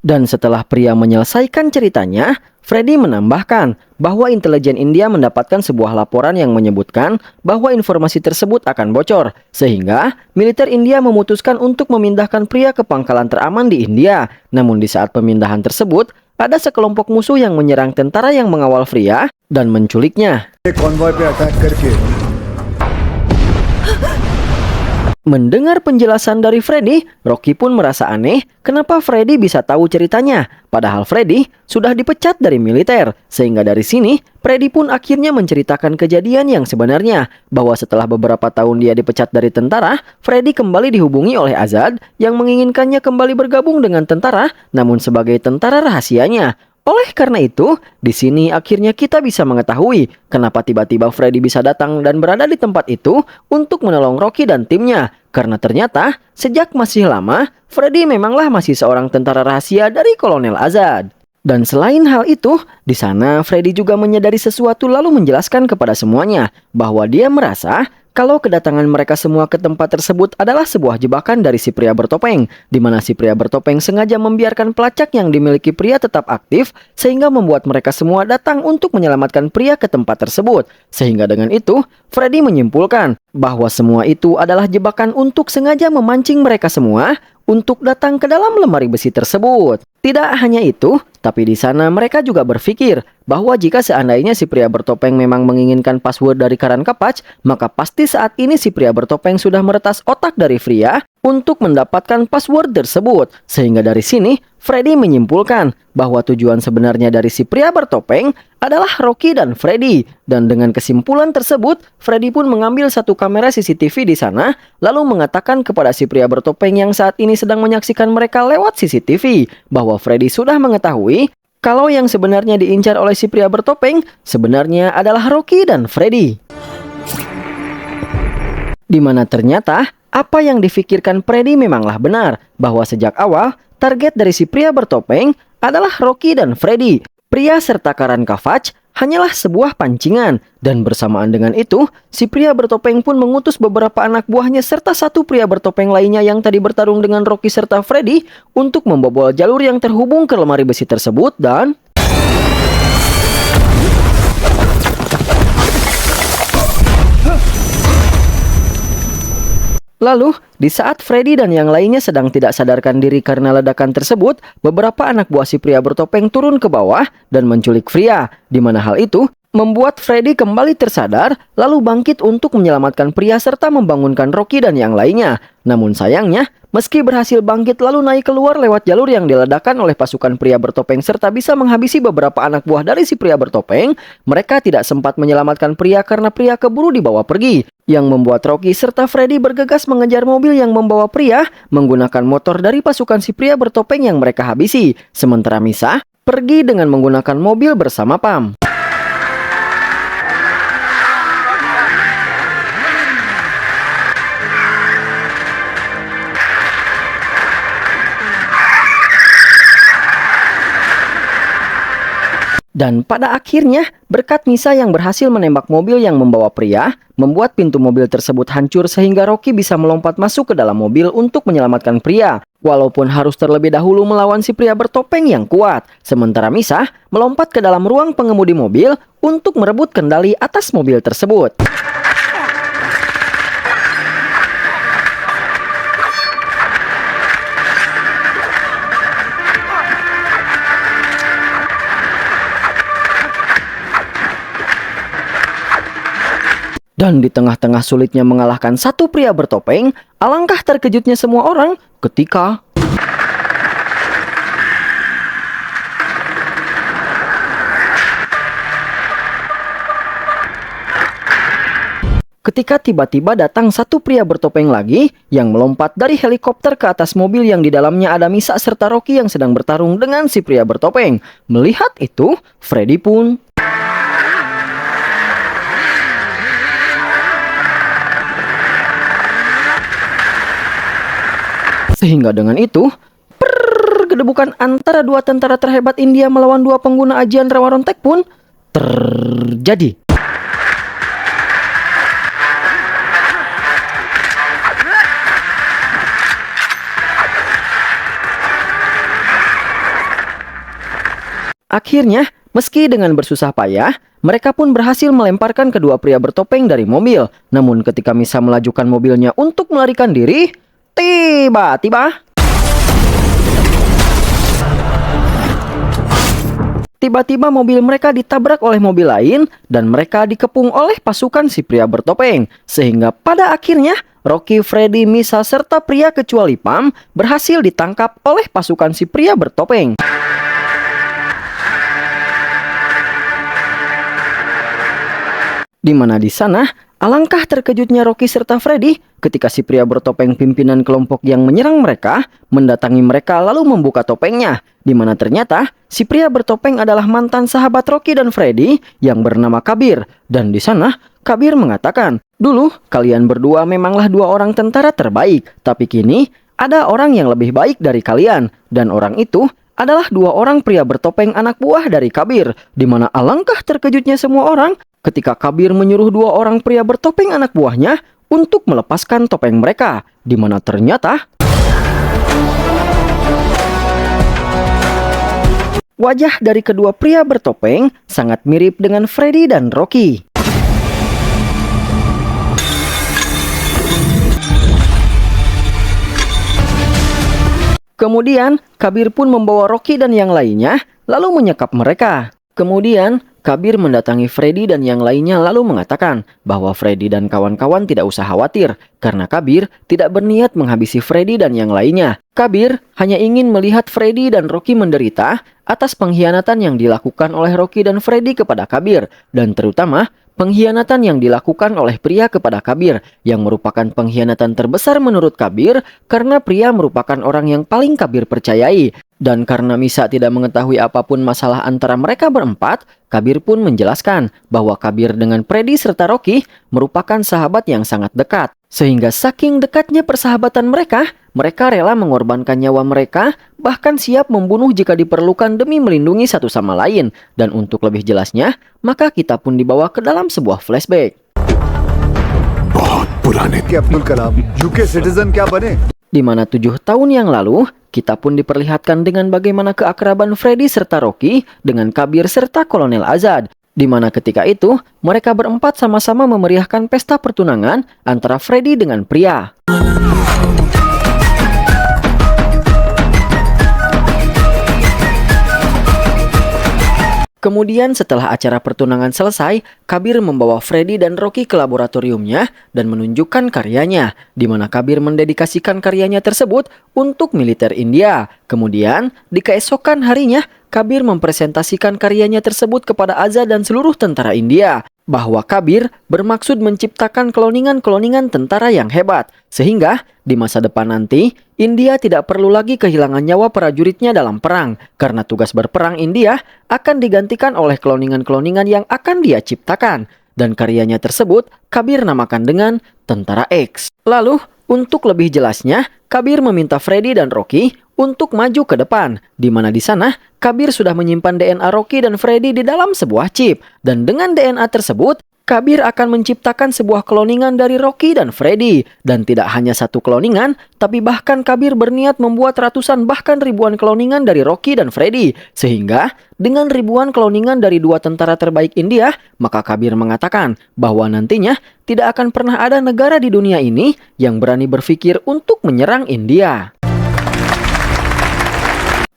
Dan setelah Priya menyelesaikan ceritanya, Freddy menambahkan bahwa intelijen India mendapatkan sebuah laporan yang menyebutkan bahwa informasi tersebut akan bocor, sehingga militer India memutuskan untuk memindahkan Priya ke pangkalan teraman di India. Namun di saat pemindahan tersebut, ada sekelompok musuh yang menyerang tentara yang mengawal Priya dan menculiknya. Convoy पे अटैक करके Mendengar penjelasan dari Freddy, Rocky pun merasa aneh kenapa Freddy bisa tahu ceritanya. Padahal Freddy sudah dipecat dari militer. Sehingga dari sini, Freddy pun akhirnya menceritakan kejadian yang sebenarnya. Bahwa setelah beberapa tahun dia dipecat dari tentara, Freddy kembali dihubungi oleh Azad yang menginginkannya kembali bergabung dengan tentara, namun sebagai tentara rahasianya. Oleh karena itu, di sini akhirnya kita bisa mengetahui kenapa tiba-tiba Freddy bisa datang dan berada di tempat itu untuk menolong Rocky dan timnya. Karena ternyata, sejak masih lama, Freddy memanglah masih seorang tentara rahasia dari Kolonel Azad. Dan selain hal itu, di sana Freddy juga menyadari sesuatu lalu menjelaskan kepada semuanya bahwa dia merasa kalau kedatangan mereka semua ke tempat tersebut adalah sebuah jebakan dari si pria bertopeng, di mana si pria bertopeng sengaja membiarkan pelacak yang dimiliki pria tetap aktif, sehingga membuat mereka semua datang untuk menyelamatkan pria ke tempat tersebut. Sehingga dengan itu, Freddy menyimpulkan bahwa semua itu adalah jebakan untuk sengaja memancing mereka semua untuk datang ke dalam lemari besi tersebut. Tidak hanya itu, tapi di sana mereka juga berpikir bahwa jika seandainya si pria bertopeng memang menginginkan password dari Karan Kavach, maka pasti saat ini si pria bertopeng sudah meretas otak dari Priya untuk mendapatkan password tersebut. Sehingga dari sini, Freddy menyimpulkan bahwa tujuan sebenarnya dari si pria bertopeng adalah Rocky dan Freddy. Dan dengan kesimpulan tersebut, Freddy pun mengambil satu kamera CCTV di sana, lalu mengatakan kepada si pria bertopeng yang saat ini sedang menyaksikan mereka lewat CCTV, bahwa Freddy sudah mengetahui kalau yang sebenarnya diincar oleh si pria bertopeng sebenarnya adalah Rocky dan Freddy. Di mana ternyata apa yang difikirkan Freddy memanglah benar, bahwa sejak awal target dari si pria bertopeng adalah Rocky dan Freddy. Pria serta Karan Kavach hanyalah sebuah pancingan, dan bersamaan dengan itu, si pria bertopeng pun mengutus beberapa anak buahnya serta satu pria bertopeng lainnya yang tadi bertarung dengan Rocky serta Freddy untuk membobol jalur yang terhubung ke lemari besi tersebut dan... Lalu, di saat Freddy dan yang lainnya sedang tidak sadarkan diri karena ledakan tersebut, beberapa anak buah si pria bertopeng turun ke bawah dan menculik pria, di mana hal itu membuat Freddy kembali tersadar, lalu bangkit untuk menyelamatkan pria serta membangunkan Rocky dan yang lainnya. Namun sayangnya, meski berhasil bangkit lalu naik keluar lewat jalur yang diledakkan oleh pasukan pria bertopeng serta bisa menghabisi beberapa anak buah dari si pria bertopeng, mereka tidak sempat menyelamatkan pria karena pria keburu dibawa pergi, yang membuat Rocky serta Freddy bergegas mengejar mobil yang membawa pria menggunakan motor dari pasukan si pria bertopeng yang mereka habisi, sementara Misa pergi dengan menggunakan mobil bersama Pam. Dan pada akhirnya, berkat Misa yang berhasil menembak mobil yang membawa pria, membuat pintu mobil tersebut hancur sehingga Rocky bisa melompat masuk ke dalam mobil untuk menyelamatkan pria. Walaupun harus terlebih dahulu melawan si pria bertopeng yang kuat. Sementara Misa melompat ke dalam ruang pengemudi mobil untuk merebut kendali atas mobil tersebut. Dan di tengah-tengah sulitnya mengalahkan satu pria bertopeng, alangkah terkejutnya semua orang ketika... Ketika tiba-tiba datang satu pria bertopeng lagi yang melompat dari helikopter ke atas mobil yang di dalamnya ada Misa serta Rocky yang sedang bertarung dengan si pria bertopeng. Melihat itu, Freddy pun... Sehingga dengan itu, pergedebukan antara dua tentara terhebat India melawan dua pengguna ajian rawa rontek pun terjadi. Akhirnya, meski dengan bersusah payah, mereka pun berhasil melemparkan kedua pria bertopeng dari mobil. Namun ketika Misa melajukan mobilnya untuk melarikan diri, Tiba-tiba mobil mereka ditabrak oleh mobil lain dan mereka dikepung oleh pasukan si pria bertopeng. Sehingga pada akhirnya Rocky, Freddy, Misa serta pria kecuali Pam berhasil ditangkap oleh pasukan si pria bertopeng. Di mana di sana alangkah terkejutnya Rocky serta Freddy ketika si pria bertopeng pimpinan kelompok yang menyerang mereka mendatangi mereka lalu membuka topengnya, di mana ternyata si pria bertopeng adalah mantan sahabat Rocky dan Freddy yang bernama Kabir. Dan di sana Kabir mengatakan, dulu kalian berdua memanglah dua orang tentara terbaik, tapi kini ada orang yang lebih baik dari kalian, dan orang itu adalah dua orang pria bertopeng anak buah dari Kabir, di mana alangkah terkejutnya semua orang ketika Kabir menyuruh dua orang pria bertopeng anak buahnya untuk melepaskan topeng mereka, di mana ternyata wajah dari kedua pria bertopeng sangat mirip dengan Freddy dan Rocky. Kemudian, Kabir pun membawa Rocky dan yang lainnya lalu menyekap mereka. Kemudian, Kabir mendatangi Freddy dan yang lainnya lalu mengatakan bahwa Freddy dan kawan-kawan tidak usah khawatir karena Kabir tidak berniat menghabisi Freddy dan yang lainnya. Kabir hanya ingin melihat Freddy dan Rocky menderita atas pengkhianatan yang dilakukan oleh Rocky dan Freddy kepada Kabir, dan terutama pengkhianatan yang dilakukan oleh pria kepada Kabir, yang merupakan pengkhianatan terbesar menurut Kabir karena pria merupakan orang yang paling Kabir percayai. Dan karena Misa tidak mengetahui apapun masalah antara mereka berempat, Kabir pun menjelaskan bahwa Kabir dengan Freddy serta Rocky merupakan sahabat yang sangat dekat. Sehingga saking dekatnya persahabatan mereka, mereka rela mengorbankan nyawa mereka, bahkan siap membunuh jika diperlukan demi melindungi satu sama lain. Dan untuk lebih jelasnya, maka kita pun dibawa ke dalam sebuah flashback. कि अब्दुल Kalam UK citizen क्या बने? Di mana 7 tahun yang lalu, kita pun diperlihatkan dengan bagaimana keakraban Freddy serta Rocky dengan Kabir serta Kolonel Azad. Di mana ketika itu, mereka berempat sama-sama memeriahkan pesta pertunangan antara Freddy dengan pria. Kemudian setelah acara pertunangan selesai, Kabir membawa Freddy dan Rocky ke laboratoriumnya dan menunjukkan karyanya, di mana Kabir mendedikasikan karyanya tersebut untuk militer India. Kemudian, di keesokan harinya, Kabir mempresentasikan karyanya tersebut kepada Azad dan seluruh tentara India, bahwa Kabir bermaksud menciptakan kloningan-kloningan tentara yang hebat, sehingga di masa depan nanti, India tidak perlu lagi kehilangan nyawa prajuritnya dalam perang, karena tugas berperang India akan digantikan oleh kloningan-kloningan yang akan dia ciptakan. Dan karyanya tersebut, Kabir namakan dengan Tentara X. Lalu, untuk lebih jelasnya, Kabir meminta Freddy dan Rocky untuk maju ke depan, di mana di sana Kabir sudah menyimpan DNA Rocky dan Freddy di dalam sebuah chip. Dan dengan DNA tersebut, Kabir akan menciptakan sebuah kloningan dari Rocky dan Freddy. Dan tidak hanya satu kloningan, tapi bahkan Kabir berniat membuat ratusan bahkan ribuan kloningan dari Rocky dan Freddy. Sehingga, dengan ribuan kloningan dari 2 tentara terbaik India, maka Kabir mengatakan bahwa nantinya tidak akan pernah ada negara di dunia ini yang berani berpikir untuk menyerang India.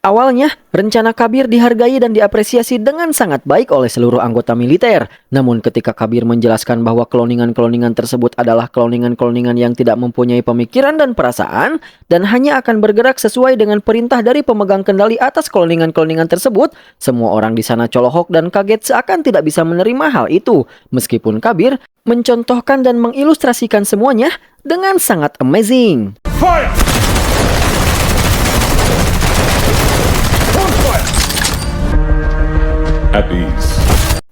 Awalnya, rencana Kabir dihargai dan diapresiasi dengan sangat baik oleh seluruh anggota militer. Namun ketika Kabir menjelaskan bahwa kloningan-kloningan tersebut adalah kloningan-kloningan yang tidak mempunyai pemikiran dan perasaan, dan hanya akan bergerak sesuai dengan perintah dari pemegang kendali atas kloningan-kloningan tersebut, semua orang di sana colohok dan kaget seakan tidak bisa menerima hal itu. Meskipun Kabir mencontohkan dan mengilustrasikan semuanya dengan sangat amazing.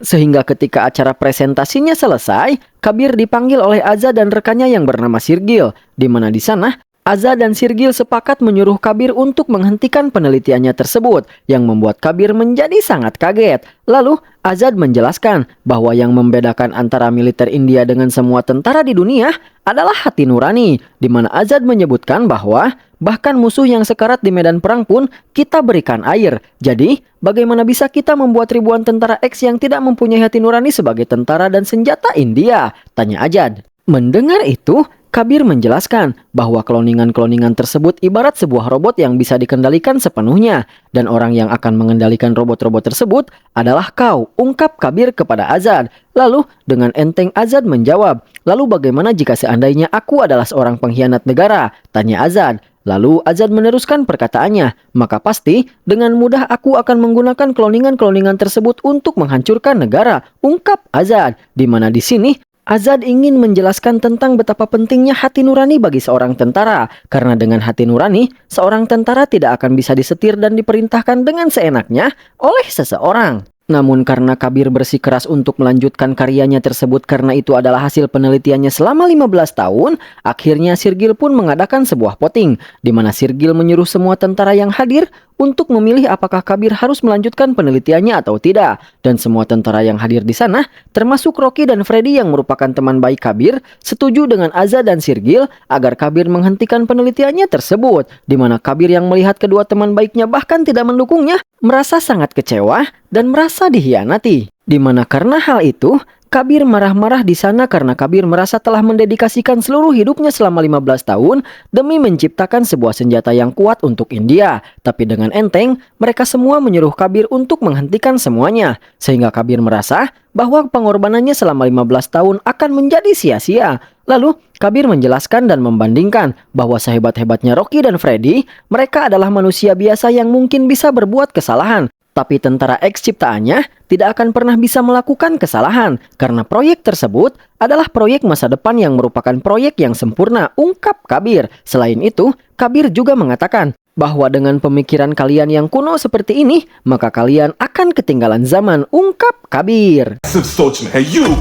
Sehingga ketika acara presentasinya selesai, Kabir dipanggil oleh Azad dan rekannya yang bernama Sirgil, di mana di sana Azad dan Sirgil sepakat menyuruh Kabir untuk menghentikan penelitiannya tersebut, yang membuat Kabir menjadi sangat kaget. Lalu Azad menjelaskan bahwa yang membedakan antara militer India dengan semua tentara di dunia adalah hati nurani, di mana Azad menyebutkan bahwa bahkan musuh yang sekarat di medan perang pun kita berikan air. Jadi, bagaimana bisa kita membuat ribuan tentara X yang tidak mempunyai hati nurani sebagai tentara dan senjata India? Tanya Azad. Mendengar itu, Kabir menjelaskan bahwa kloningan-kloningan tersebut ibarat sebuah robot yang bisa dikendalikan sepenuhnya. Dan orang yang akan mengendalikan robot-robot tersebut adalah kau, ungkap Kabir kepada Azad. Lalu, dengan enteng Azad menjawab, lalu bagaimana jika seandainya aku adalah seorang pengkhianat negara? Tanya Azad. Lalu Azad meneruskan perkataannya, maka pasti dengan mudah aku akan menggunakan kloningan-kloningan tersebut untuk menghancurkan negara, ungkap Azad. Di mana di sini Azad ingin menjelaskan tentang betapa pentingnya hati nurani bagi seorang tentara. Karena dengan hati nurani, seorang tentara tidak akan bisa disetir dan diperintahkan dengan seenaknya oleh seseorang. Namun karena Kabir bersikeras untuk melanjutkan karyanya tersebut karena itu adalah hasil penelitiannya selama 15 tahun, akhirnya Sirgil pun mengadakan sebuah voting, di mana Sirgil menyuruh semua tentara yang hadir untuk memilih apakah Kabir harus melanjutkan penelitiannya atau tidak. Dan semua tentara yang hadir di sana, termasuk Rocky dan Freddy yang merupakan teman baik Kabir, setuju dengan Azad dan Sirgil agar Kabir menghentikan penelitiannya tersebut. Di mana Kabir yang melihat kedua teman baiknya bahkan tidak mendukungnya, merasa sangat kecewa dan merasa dihianati. Di mana karena hal itu, Kabir marah-marah di sana karena Kabir merasa telah mendedikasikan seluruh hidupnya selama 15 tahun demi menciptakan sebuah senjata yang kuat untuk India. Tapi dengan enteng, mereka semua menyuruh Kabir untuk menghentikan semuanya. Sehingga Kabir merasa bahwa pengorbanannya selama 15 tahun akan menjadi sia-sia. Lalu, Kabir menjelaskan dan membandingkan bahwa sehebat-hebatnya Rocky dan Freddy, mereka adalah manusia biasa yang mungkin bisa berbuat kesalahan. Tapi tentara X ciptaannya tidak akan pernah bisa melakukan kesalahan karena proyek tersebut adalah proyek masa depan yang merupakan proyek yang sempurna, ungkap Kabir. Selain itu, Kabir juga mengatakan bahwa dengan pemikiran kalian yang kuno seperti ini, maka kalian akan ketinggalan zaman, ungkap Kabir. सोच में है you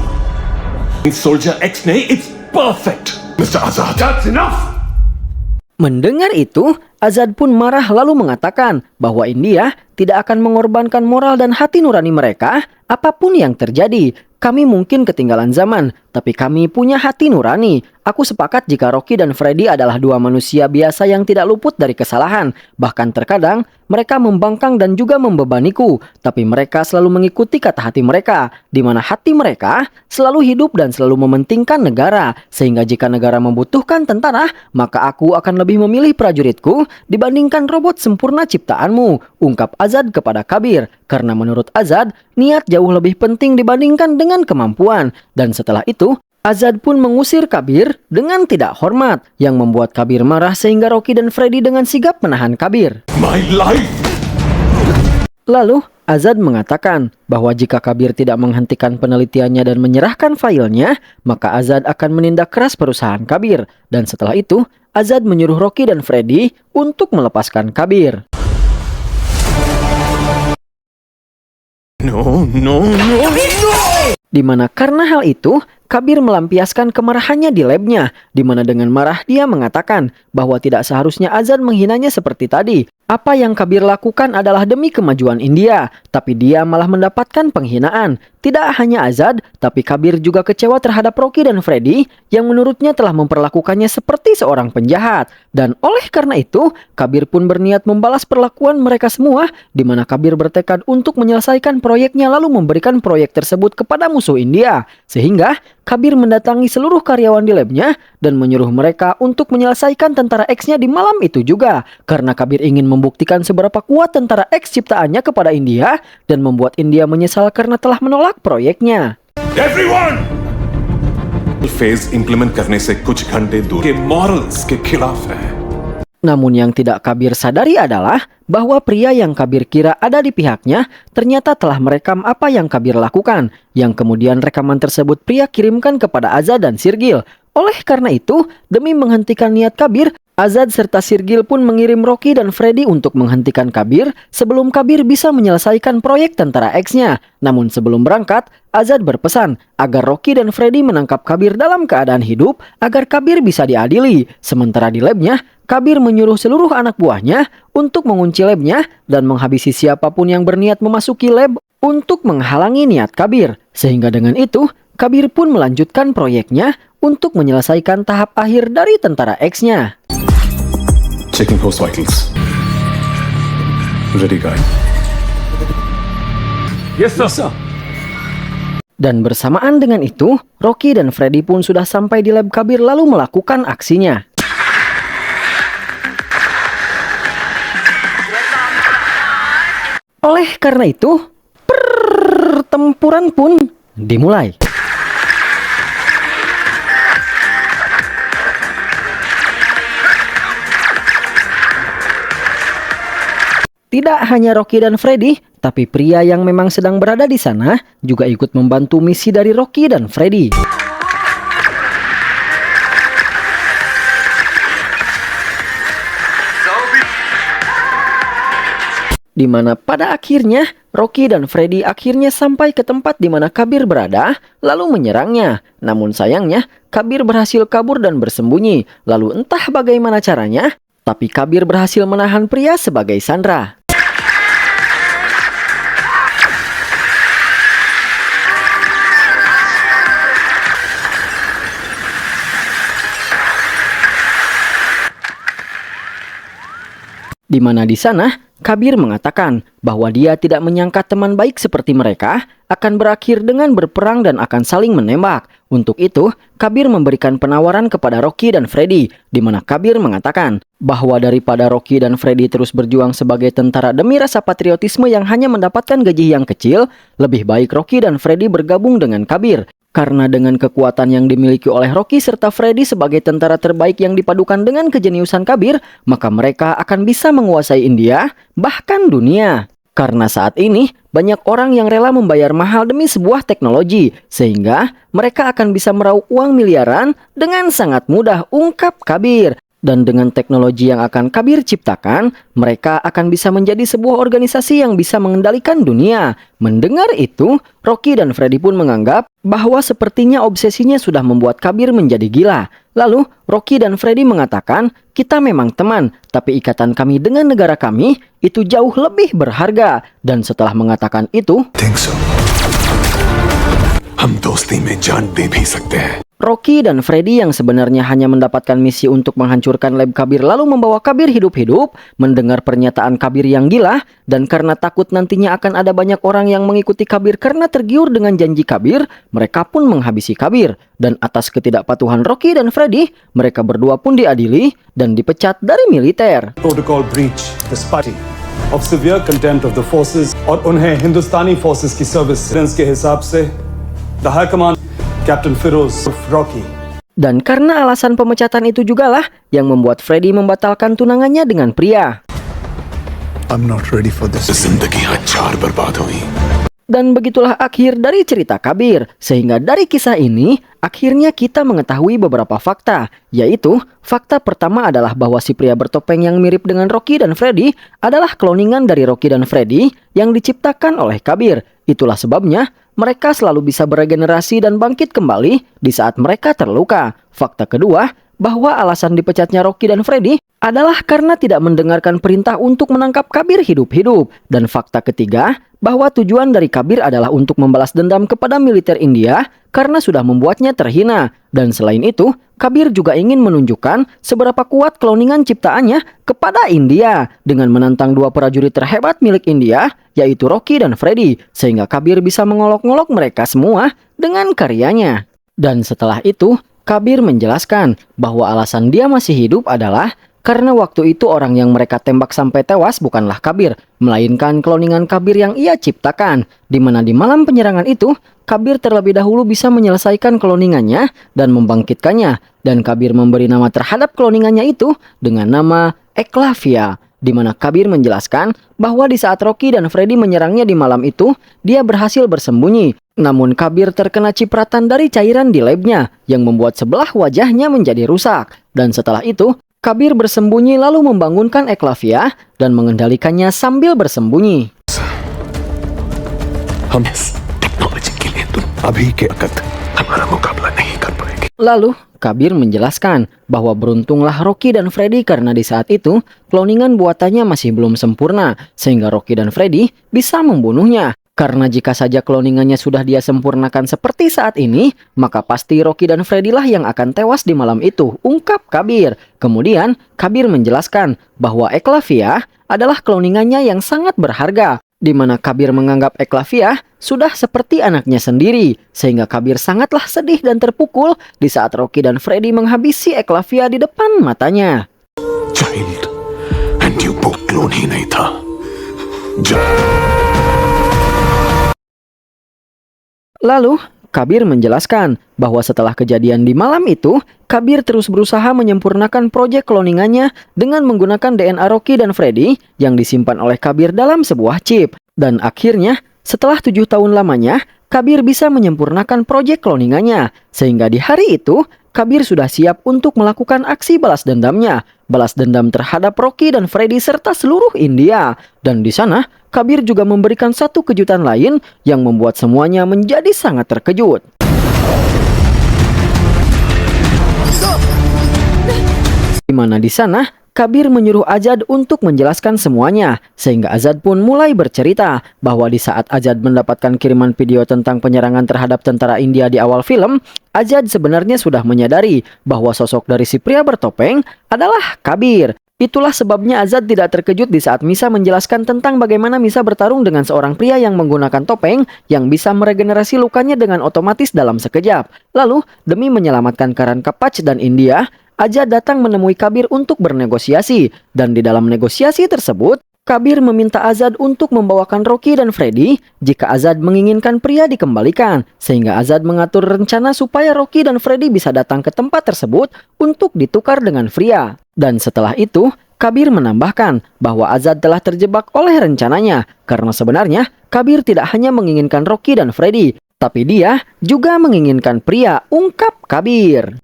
soldier X नहीं, it's perfect. Mendengar itu, Azad pun marah lalu mengatakan bahwa India tidak akan mengorbankan moral dan hati nurani mereka apapun yang terjadi. Kami mungkin ketinggalan zaman, tapi kami punya hati nurani. Aku sepakat jika Rocky dan Freddy adalah dua manusia biasa yang tidak luput dari kesalahan. Bahkan terkadang mereka membangkang dan juga membebaniku. Tapi mereka selalu mengikuti kata hati mereka, di mana hati mereka selalu hidup dan selalu mementingkan negara. Sehingga jika negara membutuhkan tentara, maka aku akan lebih memilih prajuritku dibandingkan robot sempurna ciptaanmu, ungkap Azad kepada Kabir. Karena menurut Azad, niat jauh lebih penting dibandingkan dengan kemampuan. Dan setelah itu, Azad pun mengusir Kabir dengan tidak hormat, yang membuat Kabir marah sehingga Rocky dan Freddy dengan sigap menahan Kabir. Lalu, Azad mengatakan bahwa jika Kabir tidak menghentikan penelitiannya dan menyerahkan filenya, maka Azad akan menindak keras perusahaan Kabir. Dan setelah itu, Azad menyuruh Rocky dan Freddy untuk melepaskan Kabir. Di mana karena hal itu, Kabir melampiaskan kemarahannya di labnya, di mana dengan marah dia mengatakan bahwa tidak seharusnya Azad menghinanya seperti tadi. Apa yang Kabir lakukan adalah demi kemajuan India, tapi dia malah mendapatkan penghinaan. Tidak hanya Azad, tapi Kabir juga kecewa terhadap Rocky dan Freddy yang menurutnya telah memperlakukannya seperti seorang penjahat. Dan oleh karena itu, Kabir pun berniat membalas perlakuan mereka semua, di mana Kabir bertekad untuk menyelesaikan proyeknya lalu memberikan proyek tersebut kepada musuh India. Sehingga Kabir mendatangi seluruh karyawan di labnya dan menyuruh mereka untuk menyelesaikan tentara X-nya di malam itu juga. Karena Kabir ingin membuktikan seberapa kuat tentara X ciptaannya kepada India dan membuat India menyesal karena telah menolak proyeknya. Everyone! Phase implement करने से कुछ घंटे दूर के मॉरल्स के खिलाफ है. Namun yang tidak Kabir sadari adalah bahwa pria yang Kabir kira ada di pihaknya ternyata telah merekam apa yang Kabir lakukan, yang kemudian rekaman tersebut pria kirimkan kepada Azad dan Sirgil. Oleh karena itu, demi menghentikan niat Kabir, Azad serta Sirgil pun mengirim Rocky dan Freddy untuk menghentikan Kabir sebelum Kabir bisa menyelesaikan proyek tentara X-nya. Namun sebelum berangkat, Azad berpesan agar Rocky dan Freddy menangkap Kabir dalam keadaan hidup agar Kabir bisa diadili. Sementara di labnya, Kabir menyuruh seluruh anak buahnya untuk mengunci labnya dan menghabisi siapapun yang berniat memasuki lab untuk menghalangi niat Kabir. Sehingga dengan itu, Kabir pun melanjutkan proyeknya untuk menyelesaikan tahap akhir dari tentara X-nya. Checking post vitals. Ready, guy. Yes, sir. Dan bersamaan dengan itu, Rocky dan Freddy pun sudah sampai di lab Kabir lalu melakukan aksinya. Oleh karena itu, pertempuran pun dimulai. Tidak hanya Rocky dan Freddy, tapi pria yang memang sedang berada di sana juga ikut membantu misi dari Rocky dan Freddy. Di mana pada akhirnya Rocky dan Freddy akhirnya sampai ke tempat di mana Kabir berada, lalu menyerangnya. Namun sayangnya, Kabir berhasil kabur dan bersembunyi. Lalu entah bagaimana caranya, tapi Kabir berhasil menahan pria sebagai sandera. Di mana di sana, Kabir mengatakan bahwa dia tidak menyangka teman baik seperti mereka akan berakhir dengan berperang dan akan saling menembak. Untuk itu, Kabir memberikan penawaran kepada Rocky dan Freddy, di mana Kabir mengatakan bahwa daripada Rocky dan Freddy terus berjuang sebagai tentara demi rasa patriotisme yang hanya mendapatkan gaji yang kecil, lebih baik Rocky dan Freddy bergabung dengan Kabir. Karena dengan kekuatan yang dimiliki oleh Rocky serta Freddy sebagai tentara terbaik yang dipadukan dengan kejeniusan Kabir, maka mereka akan bisa menguasai India, bahkan dunia. Karena saat ini, banyak orang yang rela membayar mahal demi sebuah teknologi, sehingga mereka akan bisa meraup uang miliaran dengan sangat mudah, ungkap Kabir. Dan dengan teknologi yang akan Kabir ciptakan, mereka akan bisa menjadi sebuah organisasi yang bisa mengendalikan dunia. Mendengar itu, Rocky dan Freddy pun menganggap bahwa sepertinya obsesinya sudah membuat Kabir menjadi gila. Lalu, Rocky dan Freddy mengatakan, kita memang teman, tapi ikatan kami dengan negara kami itu jauh lebih berharga. Dan setelah mengatakan itu, Think so. हम दोस्ती में जान दे भी सकते हैं. Rocky dan Freddy yang sebenarnya hanya mendapatkan misi untuk menghancurkan lab Kabir lalu membawa Kabir hidup-hidup, mendengar pernyataan Kabir yang gila, dan karena takut nantinya akan ada banyak orang yang mengikuti Kabir karena tergiur dengan janji Kabir, mereka pun menghabisi Kabir. Dan atas ketidakpatuhan Rocky dan Freddy, mereka berdua pun diadili dan dipecat dari militer. Protocol breach इस party of severe contempt of the forces और उन्हें हिंदुस्तानी forces की सर्विस के हिसाब से the high command Captain Firoz Rocky. Dan karena alasan pemecatan itu jugalah yang membuat Freddy membatalkan tunangannya dengan pria. I'm not ready for this. जिंदगी चार बर्बाद हुई. Dan begitulah akhir dari cerita Kabir. Sehingga dari kisah ini, akhirnya kita mengetahui beberapa fakta. Yaitu, fakta pertama adalah bahwa si pria bertopeng yang mirip dengan Rocky dan Freddy adalah kloningan dari Rocky dan Freddy yang diciptakan oleh Kabir. Itulah sebabnya mereka selalu bisa beregenerasi dan bangkit kembali di saat mereka terluka. Fakta kedua, bahwa alasan dipecatnya Rocky dan Freddy adalah karena tidak mendengarkan perintah untuk menangkap Kabir hidup-hidup. Dan fakta ketiga, bahwa tujuan dari Kabir adalah untuk membalas dendam kepada militer India karena sudah membuatnya terhina. Dan selain itu, Kabir juga ingin menunjukkan seberapa kuat kloningan ciptaannya kepada India dengan menantang dua prajurit terhebat milik India, yaitu Rocky dan Freddy, sehingga Kabir bisa mengolok-ngolok mereka semua dengan karyanya. Dan setelah itu, Kabir menjelaskan bahwa alasan dia masih hidup adalah karena waktu itu orang yang mereka tembak sampai tewas bukanlah Kabir, melainkan kloningan Kabir yang ia ciptakan, di mana di malam penyerangan itu, Kabir terlebih dahulu bisa menyelesaikan kloningannya dan membangkitkannya, dan Kabir memberi nama terhadap kloningannya itu dengan nama Eklavia, di mana Kabir menjelaskan bahwa di saat Rocky dan Freddy menyerangnya di malam itu, dia berhasil bersembunyi. Namun Kabir terkena cipratan dari cairan di labnya yang membuat sebelah wajahnya menjadi rusak. Dan setelah itu, Kabir bersembunyi lalu membangunkan Eklavia dan mengendalikannya sambil bersembunyi. हम इस टेक्नोलॉजी के लिए तुम अभी के वक्त हमारा मुकाबला नहीं कर पाएंगे. Lalu, Kabir menjelaskan bahwa beruntunglah Rocky dan Freddy karena di saat itu, kloningan buatannya masih belum sempurna, sehingga Rocky dan Freddy bisa membunuhnya. Karena jika saja kloningannya sudah dia sempurnakan seperti saat ini, maka pasti Rocky dan Freddy lah yang akan tewas di malam itu, ungkap Kabir. Kemudian, Kabir menjelaskan bahwa Eklavia adalah kloningannya yang sangat berharga, di mana Kabir menganggap Eklavia sudah seperti anaknya sendiri, sehingga Kabir sangatlah sedih dan terpukul di saat Rocky dan Freddy menghabisi Eklavia di depan matanya. Child, and you both clone ही नहीं था. Lalu, Kabir menjelaskan bahwa setelah kejadian di malam itu, Kabir terus berusaha menyempurnakan proyek kloningannya dengan menggunakan DNA Rocky dan Freddy yang disimpan oleh Kabir dalam sebuah chip. Dan akhirnya, setelah 7 tahun lamanya, Kabir bisa menyempurnakan proyek kloningannya. Sehingga di hari itu, Kabir sudah siap untuk melakukan aksi balas dendamnya. Balas dendam terhadap Rocky dan Freddy serta seluruh India. Dan di sana, Kabir juga memberikan satu kejutan lain yang membuat semuanya menjadi sangat terkejut. Di mana di sana, Kabir menyuruh Azad untuk menjelaskan semuanya, sehingga Azad pun mulai bercerita bahwa di saat Azad mendapatkan kiriman video tentang penyerangan terhadap tentara India di awal film, Azad sebenarnya sudah menyadari bahwa sosok dari si pria bertopeng adalah Kabir. Itulah sebabnya Azad tidak terkejut di saat Misa menjelaskan tentang bagaimana Misa bertarung dengan seorang pria yang menggunakan topeng yang bisa meregenerasi lukanya dengan otomatis dalam sekejap. Lalu, demi menyelamatkan Karan Kapach dan India, Azad datang menemui Kabir untuk bernegosiasi. Dan di dalam negosiasi tersebut, Kabir meminta Azad untuk membawakan Rocky dan Freddy jika Azad menginginkan pria dikembalikan, sehingga Azad mengatur rencana supaya Rocky dan Freddy bisa datang ke tempat tersebut untuk ditukar dengan pria. Dan setelah itu, Kabir menambahkan bahwa Azad telah terjebak oleh rencananya, karena sebenarnya Kabir tidak hanya menginginkan Rocky dan Freddy, tapi dia juga menginginkan pria, ungkap Kabir.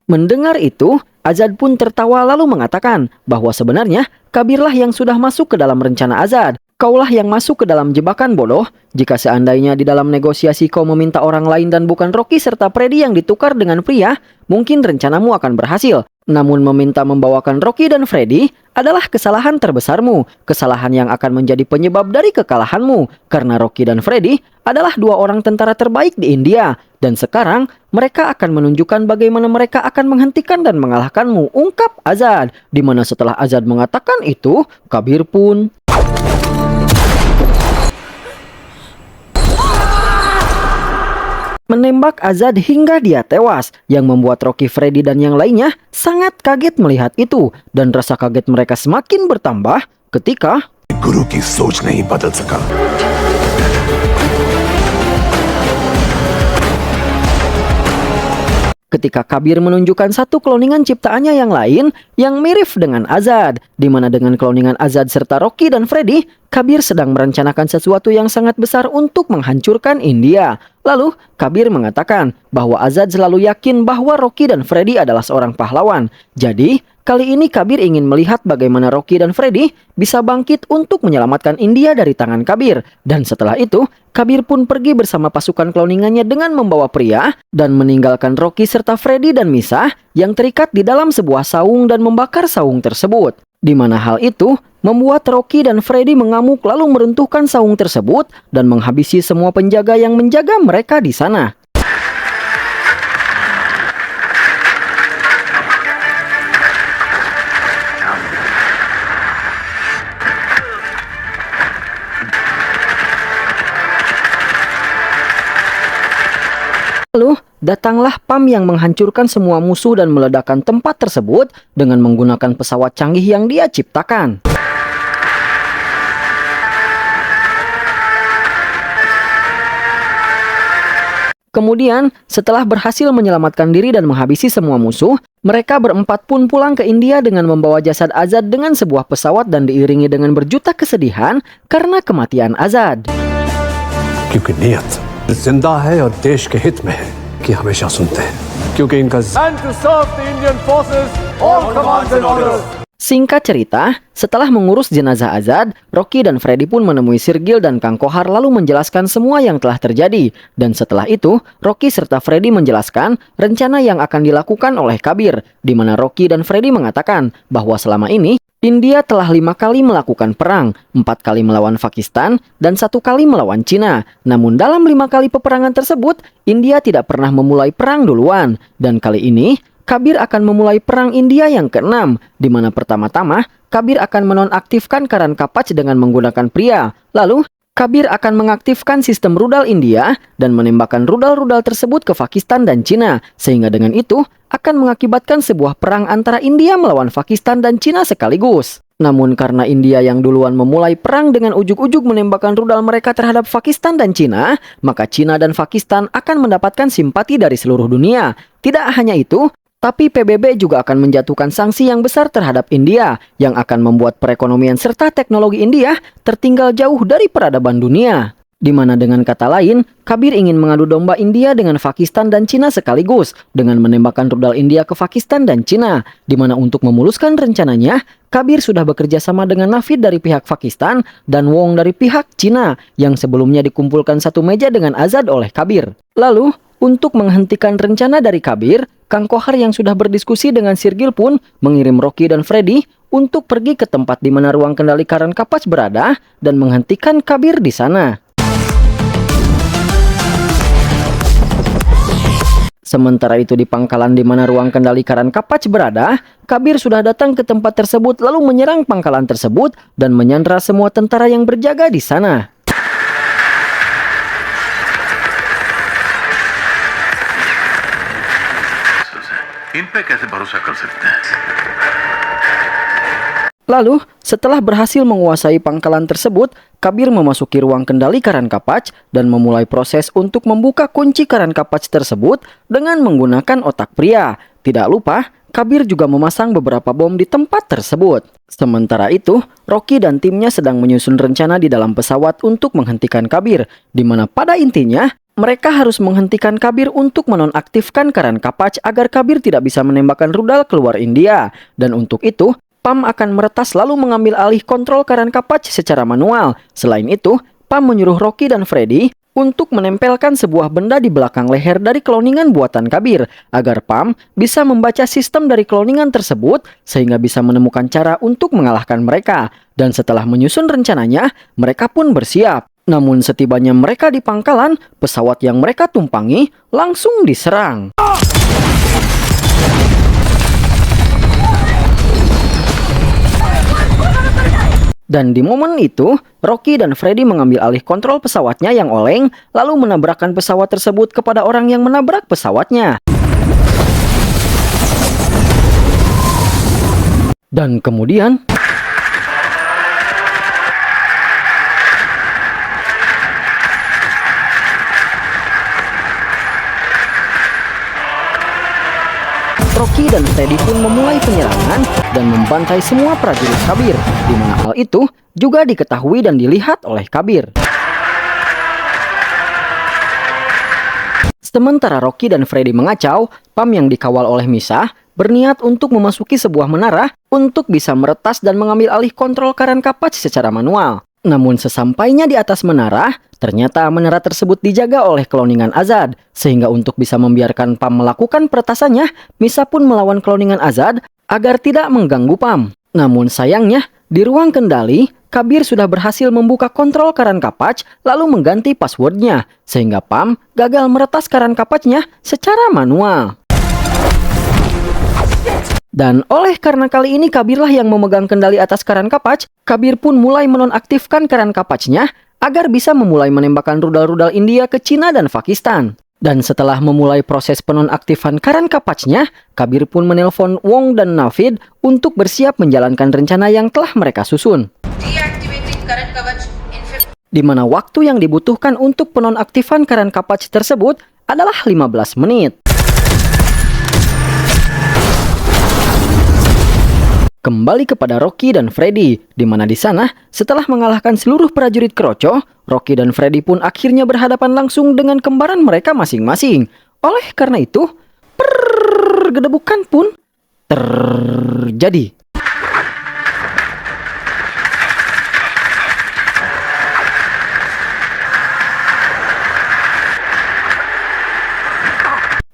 Mendengar itu, Azad pun tertawa lalu mengatakan bahwa sebenarnya Kabirlah yang sudah masuk ke dalam rencana Azad. Kaulah yang masuk ke dalam jebakan bodoh. Jika seandainya di dalam negosiasi kau meminta orang lain dan bukan Rocky serta Freddy yang ditukar dengan pria, mungkin rencanamu akan berhasil. Namun meminta membawakan Rocky dan Freddy adalah kesalahan terbesarmu. Kesalahan yang akan menjadi penyebab dari kekalahanmu. Karena Rocky dan Freddy adalah dua orang tentara terbaik di India. Dan sekarang mereka akan menunjukkan bagaimana mereka akan menghentikan dan mengalahkanmu, ungkap Azad. Dimana setelah Azad mengatakan itu, Kabir pun menembak Azad hingga dia tewas, yang membuat Rocky, Freddy, dan yang lainnya sangat kaget melihat itu. Dan rasa kaget mereka semakin bertambah ketika गुरु की सोच नहीं बदल सका। ketika Kabir menunjukkan satu kloningan ciptaannya yang lain yang mirip dengan Azad, di mana dengan kloningan Azad serta Rocky dan Freddy, Kabir sedang merencanakan sesuatu yang sangat besar untuk menghancurkan India. Lalu, Kabir mengatakan bahwa Azad selalu yakin bahwa Rocky dan Freddy adalah seorang pahlawan. Jadi, kali ini Kabir ingin melihat bagaimana Rocky dan Freddy bisa bangkit untuk menyelamatkan India dari tangan Kabir. Dan setelah itu, Kabir pun pergi bersama pasukan kloningannya dengan membawa pria dan meninggalkan Rocky serta Freddy dan Misa yang terikat di dalam sebuah saung dan membakar saung tersebut. Di mana hal itu membuat Rocky dan Freddy mengamuk lalu meruntuhkan saung tersebut dan menghabisi semua penjaga yang menjaga mereka di sana. Lalu, datanglah Pam yang menghancurkan semua musuh dan meledakkan tempat tersebut dengan menggunakan pesawat canggih yang dia ciptakan. Kemudian, setelah berhasil menyelamatkan diri dan menghabisi semua musuh, mereka berempat pun pulang ke India dengan membawa jasad Azad dengan sebuah pesawat dan diiringi dengan berjuta kesedihan karena kematian Azad. क्योंकि नियत जिंदा है और देश के हित में है कि हमेशा सुनते हैं क्योंकि इनका And to serve the Indian forces, all commands and orders. Singkat cerita, setelah mengurus jenazah Azad, Rocky dan Freddy pun menemui Sirgil dan Kang Kohar lalu menjelaskan semua yang telah terjadi. Dan setelah itu, Rocky serta Freddy menjelaskan rencana yang akan dilakukan oleh Kabir, di mana Rocky dan Freddy mengatakan bahwa selama ini India telah 5 kali melakukan perang, 4 kali melawan Pakistan, dan 1 kali melawan Cina. Namun dalam 5 kali peperangan tersebut, India tidak pernah memulai perang duluan. Dan kali ini, Kabir akan memulai perang India yang ke-6, di mana pertama-tama Kabir akan menonaktifkan Karan Kapach dengan menggunakan pria. Lalu, Kabir akan mengaktifkan sistem rudal India dan menembakkan rudal-rudal tersebut ke Pakistan dan Cina, sehingga dengan itu akan mengakibatkan sebuah perang antara India melawan Pakistan dan Cina sekaligus. Namun karena India yang duluan memulai perang dengan ujuk-ujuk menembakkan rudal mereka terhadap Pakistan dan Cina, maka Cina dan Pakistan akan mendapatkan simpati dari seluruh dunia. Tidak hanya itu, tapi PBB juga akan menjatuhkan sanksi yang besar terhadap India yang akan membuat perekonomian serta teknologi India tertinggal jauh dari peradaban dunia. Di mana dengan kata lain, Kabir ingin mengadu domba India dengan Pakistan dan Cina sekaligus dengan menembakkan rudal India ke Pakistan dan Cina. Di mana untuk memuluskan rencananya, Kabir sudah bekerja sama dengan Nafid dari pihak Pakistan dan Wong dari pihak Cina yang sebelumnya dikumpulkan satu meja dengan Azad oleh Kabir. Lalu, untuk menghentikan rencana dari Kabir, Kang Kohar yang sudah berdiskusi dengan Sirgil pun mengirim Rocky dan Freddy untuk pergi ke tempat di mana ruang kendali Karan Kapach berada dan menghentikan Kabir di sana. Sementara itu di pangkalan di mana ruang kendali Karan Kapach berada, Kabir sudah datang ke tempat tersebut lalu menyerang pangkalan tersebut dan menyandra semua tentara yang berjaga di sana. इन पे कैसे भरोसा कर सकते हैं? Lalu, setelah berhasil menguasai pangkalan tersebut, Kabir memasuki ruang kendali Karan Kapach dan memulai proses untuk membuka kunci Karan Kapach tersebut dengan menggunakan otak pria. Tidak lupa, Kabir juga memasang beberapa bom di tempat tersebut. Sementara itu, Rocky dan timnya sedang menyusun rencana di dalam pesawat untuk menghentikan Kabir, di mana pada intinya, mereka harus menghentikan Kabir untuk menonaktifkan Karan Kapach agar Kabir tidak bisa menembakkan rudal keluar India. Dan untuk itu, Pam akan meretas lalu mengambil alih kontrol Karan Kapach secara manual. Selain itu, Pam menyuruh Rocky dan Freddy untuk menempelkan sebuah benda di belakang leher dari kloningan buatan Kabir, agar Pam bisa membaca sistem dari kloningan tersebut sehingga bisa menemukan cara untuk mengalahkan mereka. Dan setelah menyusun rencananya, mereka pun bersiap. Namun setibanya mereka di pangkalan, pesawat yang mereka tumpangi langsung diserang. Dan di momen itu, Rocky dan Freddy mengambil alih kontrol pesawatnya yang oleng, lalu menabrakkan pesawat tersebut kepada orang yang menabrak pesawatnya. Dan kemudian Rocky dan Freddy pun memulai penyerangan dan membantai semua prajurit Kabir, di mana hal itu juga diketahui dan dilihat oleh Kabir. Sementara Rocky dan Freddy mengacau, Pam yang dikawal oleh Misa berniat untuk memasuki sebuah menara untuk bisa meretas dan mengambil alih kontrol Karan Kapach secara manual. Namun sesampainya di atas menara, ternyata menara tersebut dijaga oleh kloningan Azad, sehingga untuk bisa membiarkan Pam melakukan peretasannya, Misa pun melawan kloningan Azad agar tidak mengganggu Pam. Namun sayangnya, di ruang kendali, Kabir sudah berhasil membuka kontrol Karan Kapach lalu mengganti passwordnya, sehingga Pam gagal meretas Karan Kapachnya secara manual. Dan oleh karena kali ini Kabirlah yang memegang kendali atas Karan Kapach, Kabir pun mulai menonaktifkan Karan Kapachnya agar bisa memulai menembakkan rudal-rudal India ke Cina dan Pakistan. Dan setelah memulai proses penonaktifan Karan Kapachnya, Kabir pun menelpon Wong dan Navid untuk bersiap menjalankan rencana yang telah mereka susun. Di mana waktu yang dibutuhkan untuk penonaktifan Karan Kapach tersebut adalah 15 menit. Kembali kepada Rocky dan Freddy, di mana di sana setelah mengalahkan seluruh prajurit Kroco, Rocky dan Freddy pun akhirnya berhadapan langsung dengan kembaran mereka masing-masing. Oleh karena itu, pergedebukan pun terjadi.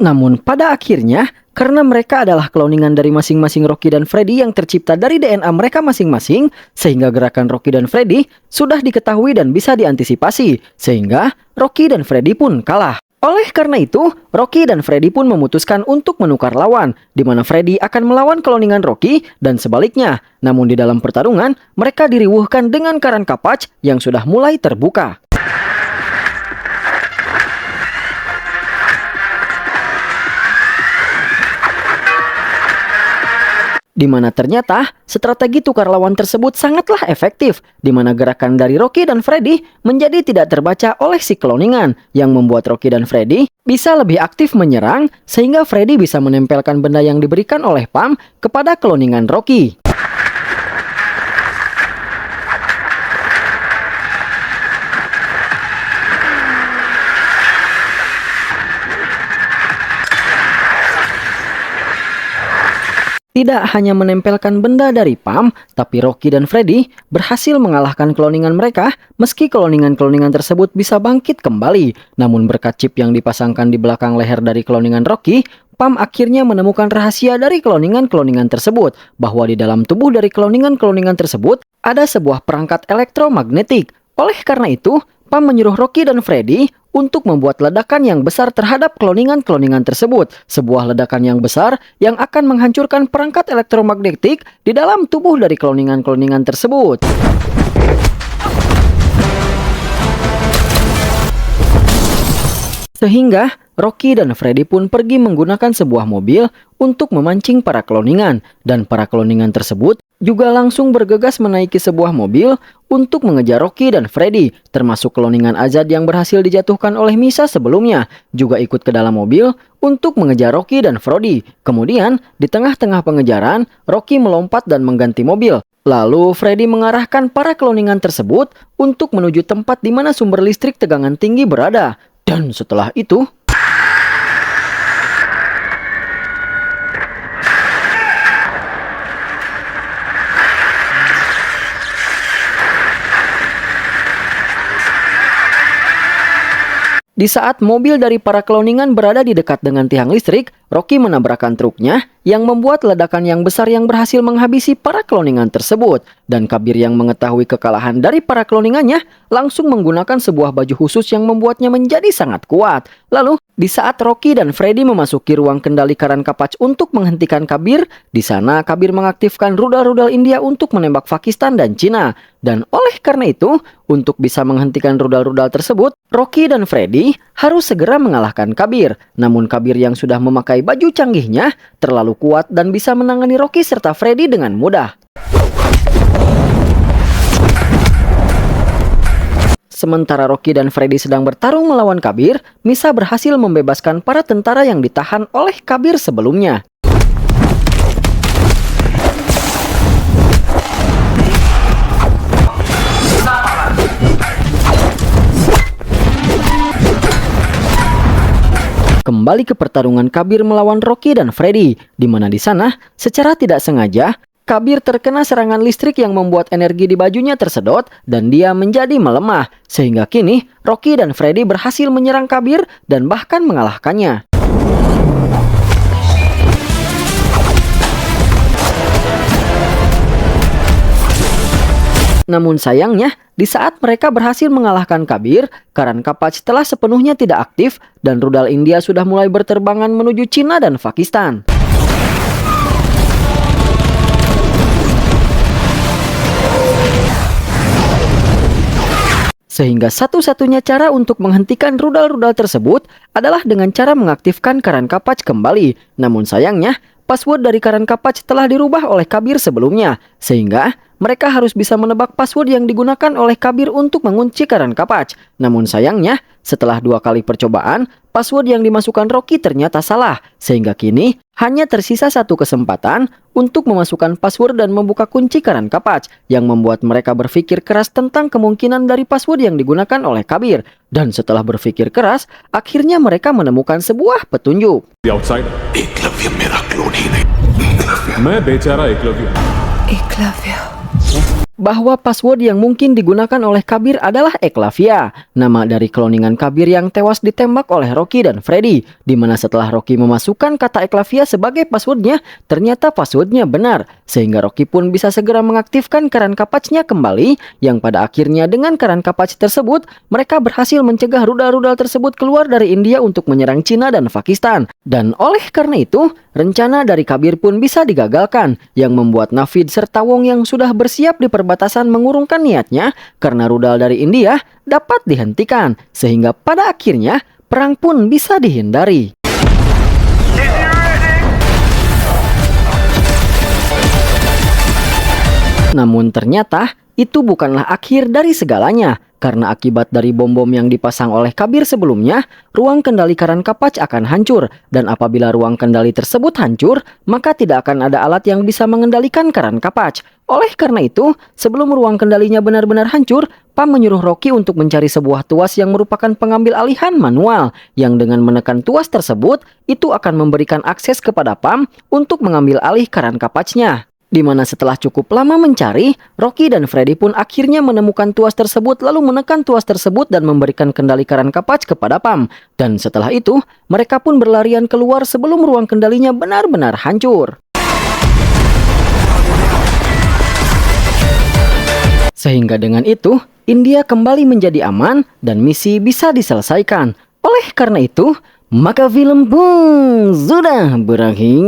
Namun pada akhirnya, karena mereka adalah kloningan dari masing-masing Rocky dan Freddy yang tercipta dari DNA mereka masing-masing, sehingga gerakan Rocky dan Freddy sudah diketahui dan bisa diantisipasi, sehingga Rocky dan Freddy pun kalah. Oleh karena itu, Rocky dan Freddy pun memutuskan untuk menukar lawan, di mana Freddy akan melawan kloningan Rocky dan sebaliknya. Namun di dalam pertarungan, mereka diriwuhkan dengan Karan Kapach yang sudah mulai terbuka. Di mana ternyata strategi tukar lawan tersebut sangatlah efektif, di mana gerakan dari Rocky dan Freddy menjadi tidak terbaca oleh si kloningan, yang membuat Rocky dan Freddy bisa lebih aktif menyerang, sehingga Freddy bisa menempelkan benda yang diberikan oleh Pam kepada kloningan Rocky. Tidak hanya menempelkan benda dari Pam, tapi Rocky dan Freddy berhasil mengalahkan kloningan mereka meski kloningan-kloningan tersebut bisa bangkit kembali. Namun berkat chip yang dipasangkan di belakang leher dari kloningan Rocky, Pam akhirnya menemukan rahasia dari kloningan-kloningan tersebut, bahwa di dalam tubuh dari kloningan-kloningan tersebut ada sebuah perangkat elektromagnetik. Oleh karena itu, Pam menyuruh Rocky dan Freddy untuk membuat ledakan yang besar terhadap kloningan-kloningan tersebut. Sebuah ledakan yang besar yang akan menghancurkan perangkat elektromagnetik di dalam tubuh dari kloningan-kloningan tersebut. Sehingga Rocky dan Freddy pun pergi menggunakan sebuah mobil untuk memancing para kloningan. Dan para kloningan tersebut juga langsung bergegas menaiki sebuah mobil untuk mengejar Rocky dan Freddy. Termasuk kloningan Azad yang berhasil dijatuhkan oleh Misa sebelumnya juga ikut ke dalam mobil untuk mengejar Rocky dan Freddy. Kemudian di tengah-tengah pengejaran, Rocky melompat dan mengganti mobil. Lalu Freddy mengarahkan para kloningan tersebut untuk menuju tempat di mana sumber listrik tegangan tinggi berada. Dan setelah itu, di saat mobil dari para cloningan berada di dekat dengan tiang listrik, Rocky menabrakkan truknya yang membuat ledakan yang besar yang berhasil menghabisi para cloningan tersebut. Dan Kabir yang mengetahui kekalahan dari para cloningannya langsung menggunakan sebuah baju khusus yang membuatnya menjadi sangat kuat. Lalu, di saat Rocky dan Freddy memasuki ruang kendali Karan Kapac untuk menghentikan Kabir, di sana Kabir mengaktifkan rudal-rudal India untuk menembak Pakistan dan Cina. Dan oleh karena itu, untuk bisa menghentikan rudal-rudal tersebut, Rocky dan Freddy harus segera mengalahkan Kabir. Namun Kabir yang sudah memakai baju canggihnya terlalu kuat dan bisa menangani Rocky serta Freddy dengan mudah. Sementara Rocky dan Freddy sedang bertarung melawan Kabir, Misa berhasil membebaskan para tentara yang ditahan oleh Kabir sebelumnya. Kembali ke pertarungan Kabir melawan Rocky dan Freddy, di mana di sana secara tidak sengaja Kabir terkena serangan listrik yang membuat energi di bajunya tersedot dan dia menjadi melemah. Sehingga kini Rocky dan Freddy berhasil menyerang Kabir dan bahkan mengalahkannya. Namun sayangnya, di saat mereka berhasil mengalahkan Kabir, Karan Kapac telah sepenuhnya tidak aktif dan rudal India sudah mulai berterbangan menuju Cina dan Pakistan. Sehingga satu-satunya cara untuk menghentikan rudal-rudal tersebut adalah dengan cara mengaktifkan Karan Kapac kembali. Namun sayangnya, password dari Karan Kapac telah dirubah oleh Kabir sebelumnya, sehingga mereka harus bisa menebak password yang digunakan oleh Kabir untuk mengunci Karan Kapac. Namun sayangnya, setelah 2 kali percobaan, password yang dimasukkan Rocky ternyata salah, sehingga kini hanya tersisa 1 kesempatan untuk memasukkan password dan membuka kunci Karan Kapac, yang membuat mereka berpikir keras tentang kemungkinan dari password yang digunakan oleh Kabir. Dan setelah berpikir keras, akhirnya mereka menemukan sebuah petunjuk. Eklavya मेरा क्लोन ही नहीं मैं बेचारा एकलव्य Eklavya Bahwa password yang mungkin digunakan oleh Kabir adalah Eklavia, nama dari cloningan Kabir yang tewas ditembak oleh Rocky dan Freddy, di mana setelah Rocky memasukkan kata Eklavia sebagai passwordnya, ternyata passwordnya benar, sehingga Rocky pun bisa segera mengaktifkan Karan Kapacnya kembali, yang pada akhirnya dengan Karan Kapac tersebut, mereka berhasil mencegah rudal-rudal tersebut keluar dari India untuk menyerang Cina dan Pakistan. Dan oleh karena itu, rencana dari Kabir pun bisa digagalkan, yang membuat Navid serta Wong yang sudah bersiap di perbatasan mengurungkan niatnya karena rudal dari India dapat dihentikan, sehingga pada akhirnya perang pun bisa dihindari. Namun ternyata itu bukanlah akhir dari segalanya. Karena akibat dari bom-bom yang dipasang oleh Kabir sebelumnya, ruang kendali Karan Kapac akan hancur. Dan apabila ruang kendali tersebut hancur, maka tidak akan ada alat yang bisa mengendalikan Karan Kapac. Oleh karena itu, sebelum ruang kendalinya benar-benar hancur, Pam menyuruh Rocky untuk mencari sebuah tuas yang merupakan pengambil alihan manual. Yang dengan menekan tuas tersebut, itu akan memberikan akses kepada Pam untuk mengambil alih Karan Kapacnya. Di mana setelah cukup lama mencari, Rocky dan Freddy pun akhirnya menemukan tuas tersebut lalu menekan tuas tersebut dan memberikan kendali Karan Kapac kepada Pam. Dan setelah itu, mereka pun berlarian keluar sebelum ruang kendalinya benar-benar hancur. Sehingga dengan itu, India kembali menjadi aman dan misi bisa diselesaikan. Oleh karena itu, maka film pun sudah berakhir.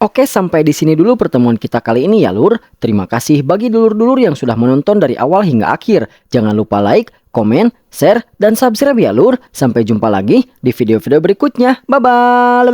Oke, sampai di sini dulu pertemuan kita kali ini ya lur. Terima kasih bagi dulur-dulur yang sudah menonton dari awal hingga akhir. Jangan lupa like, komen, share, dan subscribe ya lur. Sampai jumpa lagi di video-video berikutnya. Bye-bye.